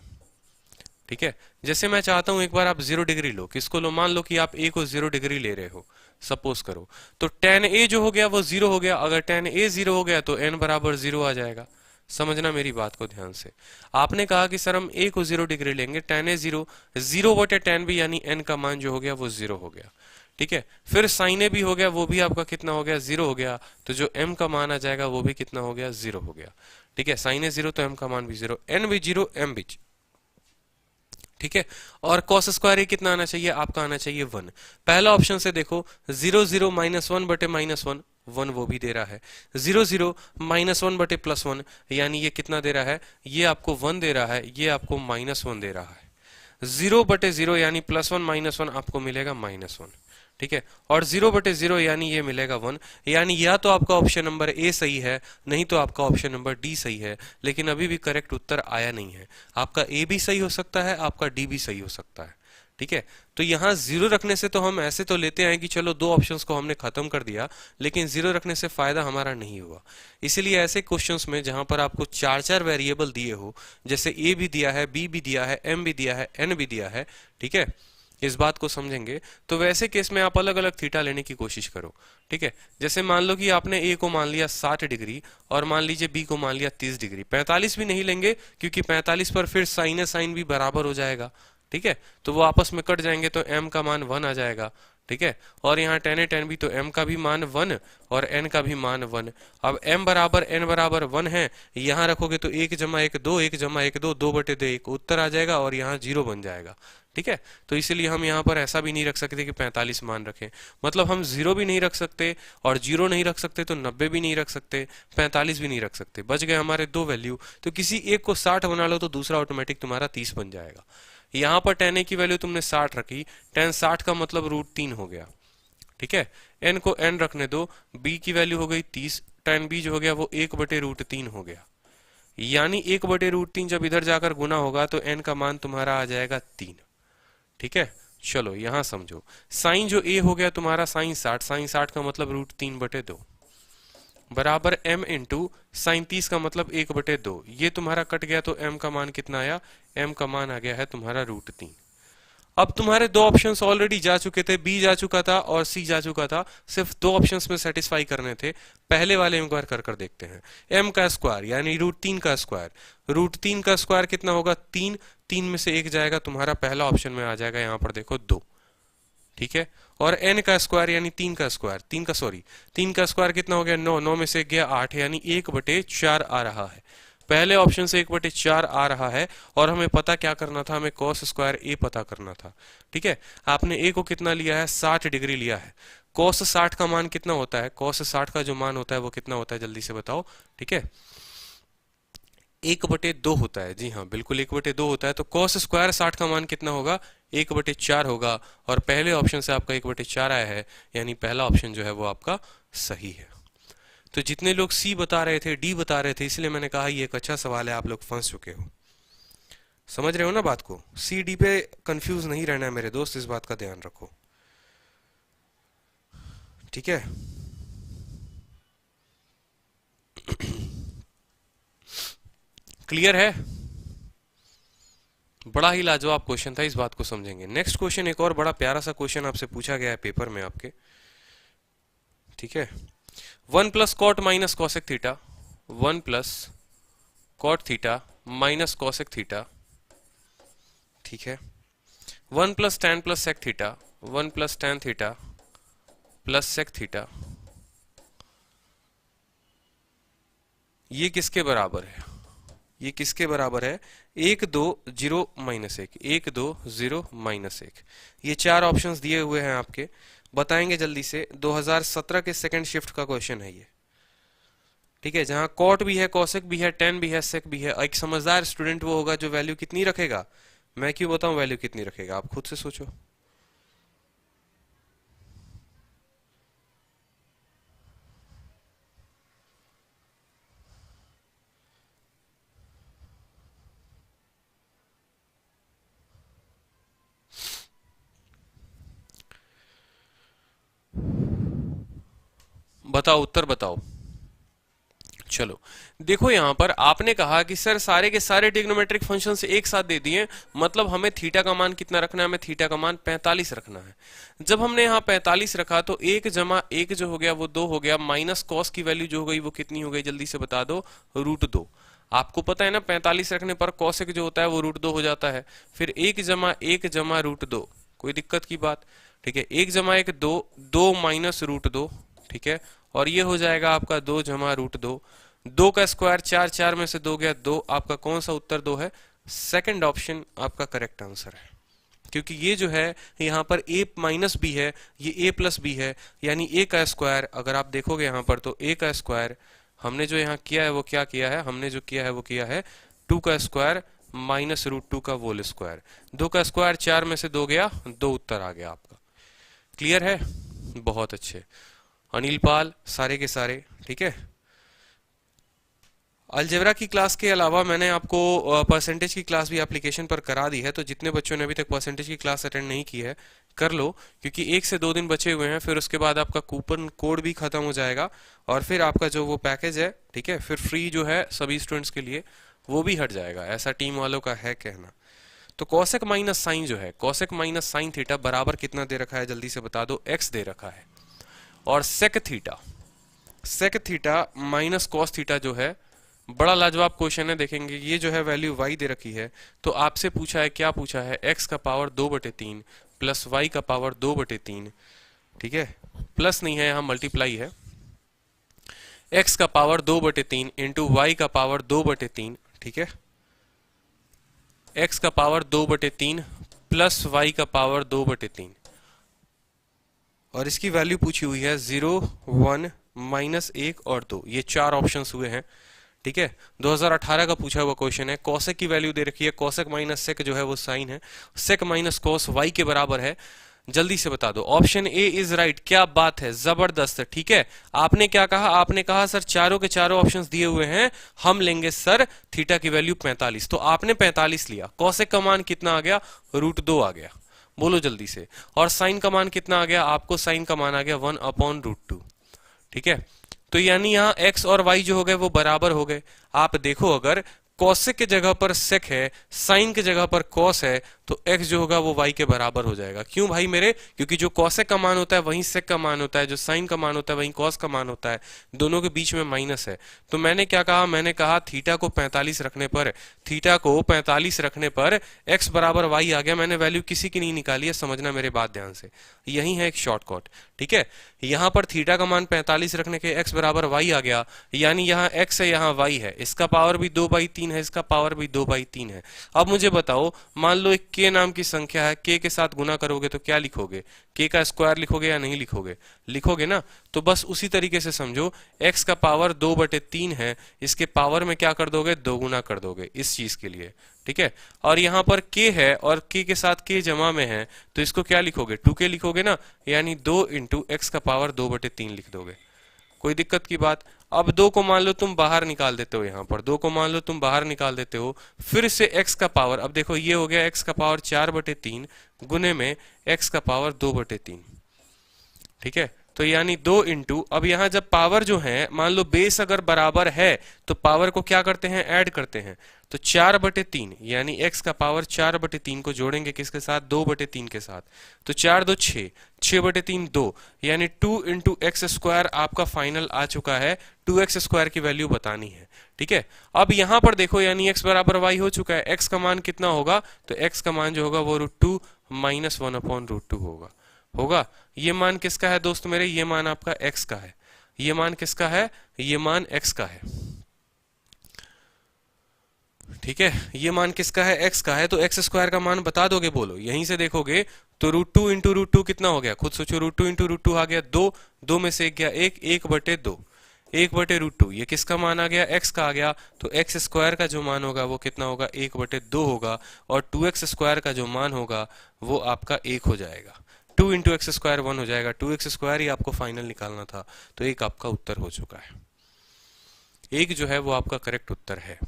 S1: ठीक है, जैसे मैं चाहता हूं एक बार आप 0 डिग्री लो, किसको लो, मान लो कि आप ए को 0 डिग्री ले रहे हो, सपोज करो, तो tan ए जो हो गया वो 0 हो गया। अगर tan ए 0 हो गया तो n बराबर 0 आ जाएगा। समझना मेरी बात को ध्यान से। आपने कहा कि सर हम ए को 0 डिग्री लेंगे, tan ए 0, 0/tan b यानी n का मान जो हो गया वो 0 हो गया। ठीक है, फिर sin ए भी हो गया, वो भी आपका कितना हो गया, 0 हो गया। तो जो m का मान आ जाएगा वो भी कितना हो गया, 0 हो गया। ठीक है, sin ए 0 तो m का मान भी 0, n भी 0, m भी 0। ठीक है, और कॉस स्क्वायर ये कितना आना चाहिए, आपका आना चाहिए 1। पहला ऑप्शन से देखो, 0 0 -1/-1 1 वो भी दे रहा है, 0 0 -1/+1 यानी ये कितना दे रहा है, ये आपको 1 दे रहा है, ये आपको -1 दे रहा है। 0/0 यानी +1 -1 आपको मिलेगा -1। ठीक है, और 0/0 यानी ये मिलेगा 1। यानी या तो आपका ऑप्शन नंबर ए सही है, नहीं तो आपका ऑप्शन नंबर डी सही है। लेकिन अभी भी करेक्ट उत्तर आया नहीं है। आपका ए भी सही हो सकता है, आपका डी भी सही हो सकता है। ठीक है, तो यहाँ 0 रखने से तो हम ऐसे तो लेते हैं कि चलो दो ऑप्शंस को हमने खत्म कर दिया, लेकिन 0 रखने से फायदा हमारा नहीं हुआ। इसीलिए ऐसे क्वेश्चंस में जहां पर आपको चार चार वेरिएबल दिए हो, जैसे ए भी दिया है, बी भी दिया है, एम भी दिया है, एन भी दिया है, ठीक है, इस बात को समझेंगे, तो वैसे केस में आप अलग अलग थीटा लेने की कोशिश करो। ठीक है, जैसे मान लो कि आपने ए को मान लिया 60 डिग्री और मान लीजिए बी को मान लिया 30 डिग्री, 45 भी नहीं लेंगे क्योंकि 45 पर फिर साइन साइन भी बराबर हो जाएगा। ठीक है, तो वो आपस में कट जाएंगे तो m का मान 1 आ जाएगा। ठीक है, और यहाँ tan ए tan b तो m का भी मान 1 और n का भी मान 1। अब m बराबर n बराबर 1 है, यहाँ रखोगे तो 1 जमा 1 2, 1 जमा 1 2, 2/2 उत्तर आ जाएगा और यहाँ 0 बन जाएगा। ठीक है, तो इसीलिए हम यहाँ पर ऐसा भी नहीं रख सकते कि 45 मान रखें। मतलब हम 0 भी नहीं रख सकते और 0 नहीं रख सकते तो 90 भी नहीं रख सकते, 45 भी नहीं रख सकते। बच गए हमारे दो वैल्यू, तो किसी एक को 60 बना लो तो दूसरा ऑटोमेटिक तुम्हारा 30 बन जाएगा। यहाँ पर tan a की वैल्यू तुमने 60 रखी, tan 60 का मतलब √3 हो गया। ठीक है, n को n रखने दो, b की वैल्यू हो गई 30, tan b जो हो गया वो 1/√3 हो गया। यानी 1/√3 जब इधर जाकर गुना होगा तो n का मान तुम्हारा आ जाएगा 3। ठीक है, चलो यहां समझो, साइन जो a हो गया तुम्हारा साइन 60, साइन 60 का मतलब √3/2 बराबर m इंटू साइन 30 का मतलब 1/2। ये तुम्हारा कट गया तो m का मान कितना आया, m का मान आ गया है तुम्हारा √3। अब तुम्हारे दो ऑप्शंस ऑलरेडी जा चुके थे, बी जा चुका था और सी जा चुका था, सिर्फ दो ऑप्शंस में सेटिस्फाई करने थे। पहले वाले एक बार कर कर देखते हैं। m का स्क्वायर यानी √3 का स्क्वायर, √3 का स्क्वायर कितना होगा 3, 3 में से 1 जाएगा, तुम्हारा पहला ऑप्शन में आ जाएगा, यहाँ पर देखो 2। ठीक है, और n का स्क्वायर यानी 3 का स्क्वायर, 3 का स्क्वायर कितना हो गया 9, 9 में से गया 8 यानी 1/4 आ रहा है। पहले ऑप्शन से 1/4 आ रहा है और हमें पता क्या करना था, हमें कॉस स्क्वायर ए पता करना था। ठीक है, आपने ए को कितना लिया है 60 डिग्री लिया है। कॉस 60 का मान कितना होता है, कॉस 60 का जो मान होता है वो कितना होता है जल्दी से बताओ। ठीक है, 1/2 होता है। जी हाँ बिल्कुल 1/2 होता है। तो कॉस स्क्वायर 60 का मान कितना होगा 1/4 होगा, और पहले ऑप्शन से आपका 1/4 आया है, यानी पहला ऑप्शन जो है वो आपका सही है। तो जितने लोग सी बता रहे थे, डी बता रहे थे, इसलिए मैंने कहा ये एक अच्छा सवाल है, आप लोग फंस चुके हो। समझ रहे हो ना बात को, सी डी पे कंफ्यूज नहीं रहना है मेरे दोस्त, इस बात का ध्यान रखो। ठीक है, क्लियर है। बड़ा ही लाजवाब क्वेश्चन था, इस बात को समझेंगे। नेक्स्ट क्वेश्चन एक और बड़ा प्यारा सा क्वेश्चन आपसे पूछा गया है पेपर में आपके। ठीक है, 1 plus cot minus cosec theta, 1 plus cot theta minus cosec theta. ठीक है, 1 plus tan plus sec theta, 1 plus tan theta plus sec theta, ये किसके बराबर है, ये किसके बराबर है, 1 2 0 -1, 1 2 0 -1। ये चार ऑप्शंस दिए हुए हैं आपके, बताएंगे जल्दी से। 2017 के सेकंड शिफ्ट का क्वेश्चन है ये। ठीक है, जहां कॉट भी है, कॉसेक भी है, टेन भी है, सेक भी है। एक समझदार स्टूडेंट वो होगा जो वैल्यू कितनी रखेगा, मैं क्यों बताऊं वैल्यू कितनी रखेगा, आप खुद से सोचो। बताओ, उत्तर बताओ। चलो देखो, यहां पर आपने कहा कि सर सारे के सारे ट्रिग्नोमेट्रिक फंक्शन से एक साथ दे दिए, मतलब हमें थीटा का मान कितना रखना है, हमें थीटा का मान 45 रखना है। जब हमने यहाँ 45 रखा तो 1 जमा 1 जो हो गया वो 2 हो गया, माइनस कॉस की वैल्यू जो हो गई वो कितनी हो गई, जल्दी से बता दो, √2। आपको पता है ना 45 रखने पर कॉसेक जो होता है वो √2 हो जाता है। फिर 1 जमा 1 जमा √2, कोई दिक्कत की बात, ठीक है। 1 जमा 1 2, 2 माइनस √2, ठीक है। और ये हो जाएगा आपका 2 जमा √2, 2 का स्क्वायर 4, 4 में से 2 गया 2, आपका कौन सा उत्तर 2 है, सेकंड ऑप्शन आपका करेक्ट आंसर है। क्योंकि ये जो है यहाँ पर a माइनस बी है, ये a प्लस बी है, यानी a का स्क्वायर, अगर आप देखोगे यहाँ पर तो a का स्क्वायर हमने जो यहाँ किया है वो क्या किया है, हमने जो किया है वो किया है 2 का स्क्वायर माइनस √2 का होल स्क्वायर। 2 का स्क्वायर 4 में से 2 गया 2, उत्तर आ गया आपका। क्लियर है, बहुत अच्छे अनिल पाल, सारे के सारे, ठीक है। अलजेब्रा की क्लास के अलावा मैंने आपको परसेंटेज की क्लास भी एप्लीकेशन पर करा दी है, तो जितने बच्चों ने अभी तक परसेंटेज की क्लास अटेंड नहीं की है कर लो, क्योंकि 1 से 2 दिन बचे हुए हैं, फिर उसके बाद आपका कूपन कोड भी खत्म हो जाएगा और फिर आपका जो वो पैकेज है, ठीक है, फिर फ्री जो है सभी स्टूडेंट्स के लिए वो भी हट जाएगा, ऐसा टीम वालों का है कहना। तो कॉसेक माइनस साइन जो है, कॉसेक माइनस साइन थीटा बराबर कितना दे रखा है, जल्दी से बता दो, x दे रखा है। और sec theta minus cos theta जो है, बड़ा लाजवाब क्वेश्चन है, देखेंगे। ये जो है वैल्यू y दे रखी है, तो आपसे पूछा है, क्या पूछा है, x का पावर 2/3 प्लस y का पावर 2/3, ठीक है, प्लस नहीं है यहाँ मल्टीप्लाई है, x का पावर 2/3 इंटू y का पावर 2/3, ठीक है, x का पावर 2/3 प्लस y का पावर 2/3, और इसकी वैल्यू पूछी हुई है 0, 1, -1 और 2, ये 4 ऑप्शंस हुए हैं, ठीक है। 2018 का पूछा हुआ क्वेश्चन है। कॉसेक की वैल्यू दे रखी है, कॉसेक माइनस सेक जो है वो साइन है, सेक माइनस कॉस y के बराबर है। जल्दी से बता दो, ऑप्शन ए इज राइट। क्या बात है, जबरदस्त, ठीक है। आपने क्या कहा, आपने कहा सर चारों के चारों ऑप्शंस दिए हुए हैं, हम लेंगे सर थीटा की वैल्यू 45, तो आपने 45 लिया। कॉसेक का मान कितना आ गया, √2 आ गया, बोलो जल्दी से। और साइन का मान कितना आ गया, आपको साइन का मान आ गया 1/√2, ठीक है। तो यानी यहाँ x और y जो हो गए वो बराबर हो गए। आप देखो, अगर कॉसेक के जगह पर सेक है, साइन के जगह पर कॉस है, तो x जो होगा वो y के बराबर हो जाएगा। क्यों भाई मेरे, क्योंकि जो कॉसेक का मान होता है वहीं सेक का मान होता है, जो साइन का मान होता है वहीं कॉस का मान होता है, दोनों के बीच में माइनस है। तो मैंने क्या कहा, मैंने कहा थीटा को 45 रखने पर, थीटा को 45 रखने पर x बराबर y आ गया। मैंने वैल्यू किसी की नहीं निकाली है, समझना मेरे बात ध्यान से, यही है एक शॉर्टकट, ठीक है। यहाँ पर थीटा का मान 45 रखने के x बराबर y आ गया, यानी यहाँ x है यहाँ y है, इसका पावर भी 2/3 है, इसका पावर भी 2/3 है। अब मुझे बताओ, मान लो एक k नाम की संख्या है, k के साथ गुना करोगे तो क्या लिखोगे, k का स्क्वायर लिखोगे या नहीं लिखोगे, लिखोगे ना। तो बस उसी तरीके से समझो, x का पावर 2/3 है, इसके पावर में क्या कर दोगे, 2 गुना कर दोगे इस चीज के लिए, ठीक है। और यहाँ पर k है और k के साथ k जमा में है, तो इसको क्या लिखोगे, 2k लिखोगे ना, यानी 2 इंटू x का पावर 2/3 लिख दोगे, कोई दिक्कत की बात। अब 2 को मान लो तुम बाहर निकाल देते हो, यहाँ पर 2 को मान लो तुम बाहर निकाल देते हो, फिर से x का पावर, अब देखो ये हो गया x का पावर 4/3 गुने में x का पावर 2/3, ठीक है। तो यानी 2 इंटू, अब यहाँ जब पावर जो है, मान लो बेस अगर बराबर है तो पावर को क्या करते हैं, ऐड करते हैं, तो 4/3 यानी x का पावर 4/3 को जोड़ेंगे किसके साथ, 2/3 के साथ, तो 4 2 6, 6/3 2, यानी 2 इंटू एक्स स्क्वायर आपका फाइनल आ चुका है। 2x स्क्वायर की वैल्यू बतानी है, ठीक है। अब यहाँ पर देखो, यानी x बराबर y हो चुका है, x का मान कितना होगा, तो x का मान जो होगा वो √2 माइनस 1/√2 होगा। ये मान किसका है दोस्त मेरे, ये मान आपका x का है, ये मान किसका है, ये मान x का है, ठीक है। ये मान किसका है, x का है, तो x स्क्वायर का मान बता दोगे, बोलो, यहीं से देखोगे तो √2 इंटू √2 कितना हो गया, खुद सोचो, √2 इंटू √2 आ गया 2, 2 में से 1 गया 1, 1/2, 1/√2, ये किसका मान आ गया, x का आ गया। तो x स्क्वायर का जो मान होगा वो कितना होगा, 1/2 होगा, और 2x स्क्वायर का जो मान होगा वो आपका 1 हो जाएगा। 2 इंटू एक्स स्क्वायर 1 हो जाएगा, 2x स्क्वायर ही आपको फाइनल निकालना था, तो एक आपका उत्तर हो चुका है, एक जो है वो आपका करेक्ट उत्तर है,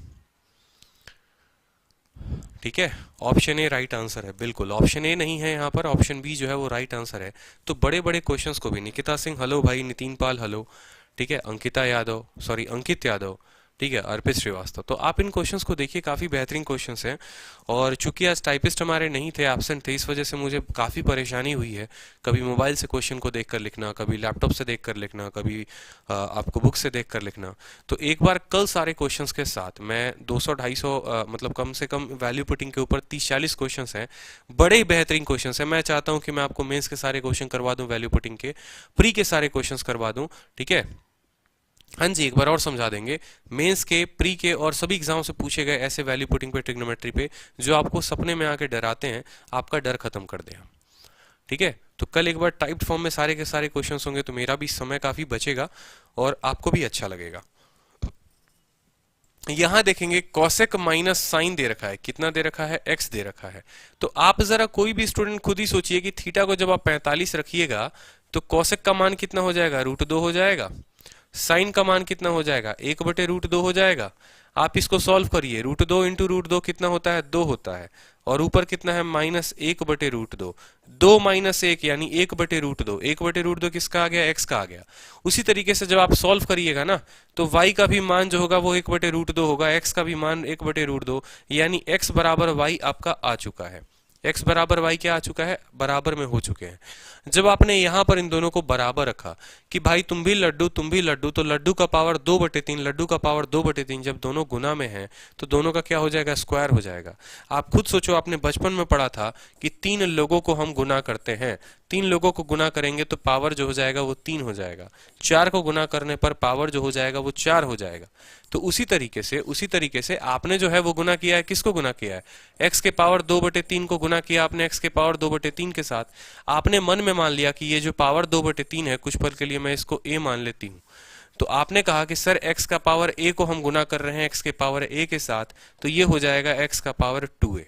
S1: ठीक है। ऑप्शन ए राइट आंसर है, बिल्कुल ऑप्शन ए नहीं है यहाँ पर, ऑप्शन बी जो है वो राइट आंसर है। तो बड़े बड़े क्वेश्चंस को भी, निकिता सिंह हेलो भाई, नितिन पाल हेलो, ठीक है, अंकित यादव, ठीक है, अर्पित श्रीवास्तव। तो आप इन क्वेश्चंस को देखिए, काफ़ी बेहतरीन क्वेश्चंस हैं। और चूंकि आज टाइपिस्ट हमारे नहीं थे, एब्सेंट थे, इस वजह से मुझे काफ़ी परेशानी हुई है। कभी मोबाइल से क्वेश्चन को देखकर लिखना, कभी लैपटॉप से देखकर लिखना, कभी आपको बुक से देखकर लिखना। तो एक बार कल सारे क्वेश्चंस के साथ मैं 200-250 मतलब कम से कम वैल्यू पुटिंग के ऊपर 30-40 क्वेश्चंस हैं, बड़े ही बेहतरीन क्वेश्चंस हैं। मैं चाहता हूं कि मैं आपको मेंस के सारे क्वेश्चन करवा दूं, वैल्यू पुटिंग के, प्री के सारे क्वेश्चंस करवा दूं, ठीक है। हाँ जी, एक बार और समझा देंगे। मेंस के, प्री के और सभी एग्जाम से पूछे गए ऐसे वैल्यू पुटिंग पे, ट्रिग्नोमेट्री पे, जो आपको सपने में आके डराते हैं, आपका डर खत्म कर दें हम, ठीक है। तो कल एक बार टाइप्ड फॉर्म में सारे के सारे क्वेश्चंस होंगे, तो मेरा भी समय काफी बचेगा और आपको भी अच्छा लगेगा। यहां देखेंगे कॉसेक माइनस साइन दे रखा है, कितना दे रखा है, एक्स दे रखा है। तो आप जरा कोई भी स्टूडेंट खुद ही सोचिए कि थीटा को जब आप 45 रखिएगा तो कॉसेक का मान कितना हो जाएगा, √2 हो जाएगा। साइन का मान कितना हो जाएगा, 1/√2 हो जाएगा। आप इसको सॉल्व करिए, √2 इंटू √2 कितना होता है, 2 होता है। और ऊपर कितना है, -1/√2, 2 - 1 यानी 1/√2, 1/√2 किसका आ गया, एक्स का आ गया। उसी तरीके से जब आप सॉल्व करिएगा ना, तो y का भी मान जो होगा वो 1/√2 होगा, x का भी मान 1/√2, यानी x बराबर y आपका आ चुका है। x बराबर y क्या आ चुका है, बराबर में हो चुके हैं। जब आपने यहां पर इन दोनों को बराबर रखा कि भाई तुम भी लड्डू तुम भी लड्डू, तो लड्डू का पावर 2/3, लड्डू का पावर 2/3, जब दोनों गुना में हैं तो दोनों का क्या हो जाएगा, स्क्वायर हो जाएगा। आप खुद सोचो, आपने बचपन में पढ़ा था कि 3 लोगों को हम गुना करते हैं, 3 लोगों को गुना करेंगे तो पावर जो हो जाएगा वो 3 हो जाएगा, 4 को गुना करने पर पावर जो हो जाएगा वो 4 हो जाएगा। तो उसी तरीके से आपने जो है वो गुना किया है, किसको गुना किया है, x के पावर 2/3 को गुना किया आपने x के पावर 2/3 के साथ। आपने मन में मान लिया कि ये जो पावर 2/3 है, कुछ पल के लिए मैं इसको a मान लेती हूँ। तो आपने कहा कि सर x का पावर a को हम गुना कर रहे हैं x के पावर a के साथ, तो ये हो जाएगा x का पावर 2a,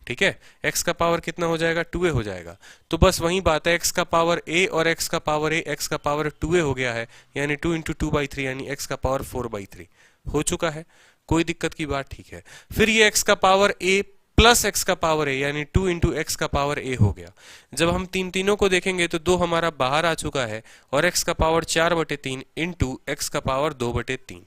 S1: ठीक है। x का पावर कितना हो जाएगा, 2a हो जाएगा। तो बस वही बात है, x का पावर a और x का पावर a, x का पावर 2a हो गया है, यानी 2 × 2/3 यानी x का पावर 4/3 हो चुका है। कोई दिक्कत की बात, ठीक है। फिर ये x का पावर a प्लस x का पावर a यानी 2 × x का पावर a हो गया। जब हम तीनों को देखेंगे तो 2 हमारा बाहर आ चुका है और x का पावर 4/3 इंटू x का पावर 2/3,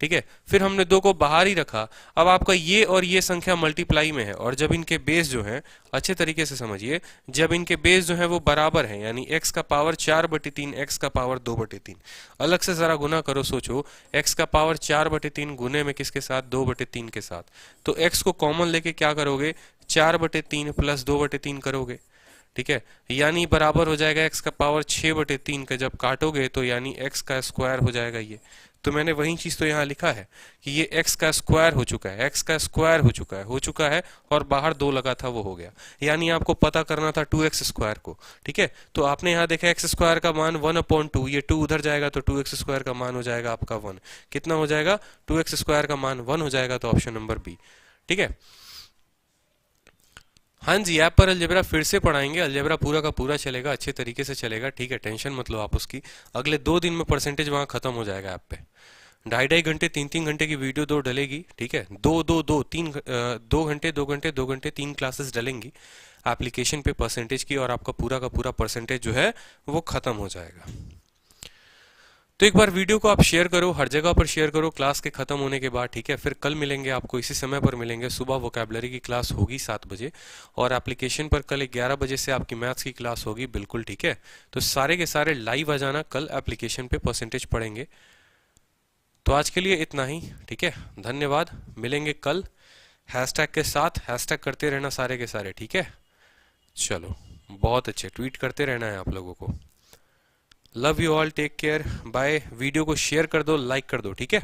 S1: ठीक है। फिर हमने 2 को बाहर ही रखा। अब आपका ये और ये संख्या मल्टीप्लाई में है, और जब इनके बेस जो हैं, अच्छे तरीके से समझिए, जब इनके बेस जो हैं वो बराबर हैं, यानी x का पावर 4/3, x का पावर 2/3, अलग से जरा गुना करो, सोचो x का पावर 4/3 गुने में किसके साथ, 2/3 के साथ। तो x को कॉमन लेके क्या करोगे, 4/3 प्लस 2/3 करोगे, ठीक है, यानी बराबर हो जाएगा x का पावर 6/3 का जब काटोगे तो यानी x का स्क्वायर हो जाएगा ये। तो मैंने वही चीज तो यहाँ लिखा है कि ये x का स्क्वायर हो चुका है, x का स्क्वायर हो चुका है और बाहर 2 लगा था वो हो गया, यानी आपको पता करना था 2x स्क्वायर को, ठीक है। तो आपने यहाँ देखा x स्क्वायर का मान 1/2, ये 2 उधर जाएगा तो 2x स्क्वायर का मान हो जाएगा आपका 1। कितना हो जाएगा, 2x स्क्वायर का मान 1 हो जाएगा, तो ऑप्शन नंबर बी, ठीक है। हाँ जी, ऐप पर अलजेब्रा फिर से पढ़ाएंगे, अलजेब्रा पूरा का पूरा चलेगा, अच्छे तरीके से चलेगा, ठीक है, टेंशन मत लो आप उसकी। अगले 2 दिन में परसेंटेज वहाँ खत्म हो जाएगा ऐप पे। 2.5 घंटे 3 घंटे की वीडियो 2 डलेगी, ठीक है, 2 घंटे 2 घंटे 2 घंटे 3 क्लासेस डलेंगी एप्लीकेशन पे परसेंटेज की, और आपका पूरा का पूरा परसेंटेज जो है वो खत्म हो जाएगा। तो एक बार वीडियो को आप शेयर करो, हर जगह पर शेयर करो क्लास के खत्म होने के बाद, ठीक है। फिर कल मिलेंगे आपको, इसी समय पर मिलेंगे, सुबह वोकैबुलरी की क्लास होगी 7 बजे, और एप्लीकेशन पर कल 11 बजे से आपकी मैथ्स की क्लास होगी, बिल्कुल, ठीक है। तो सारे के सारे लाइव आ जाना, कल एप्लीकेशन पे परसेंटेज पढ़ेंगे। तो आज के लिए इतना ही, ठीक है, धन्यवाद, मिलेंगे कल हैशटैग के साथ, हैशटैग करते रहना सारे के सारे, ठीक है। चलो, बहुत अच्छे, ट्वीट करते रहना है आप लोगों को। Love you all, take care, bye. Video को शेयर कर दो, लाइक कर दो, ठीक है।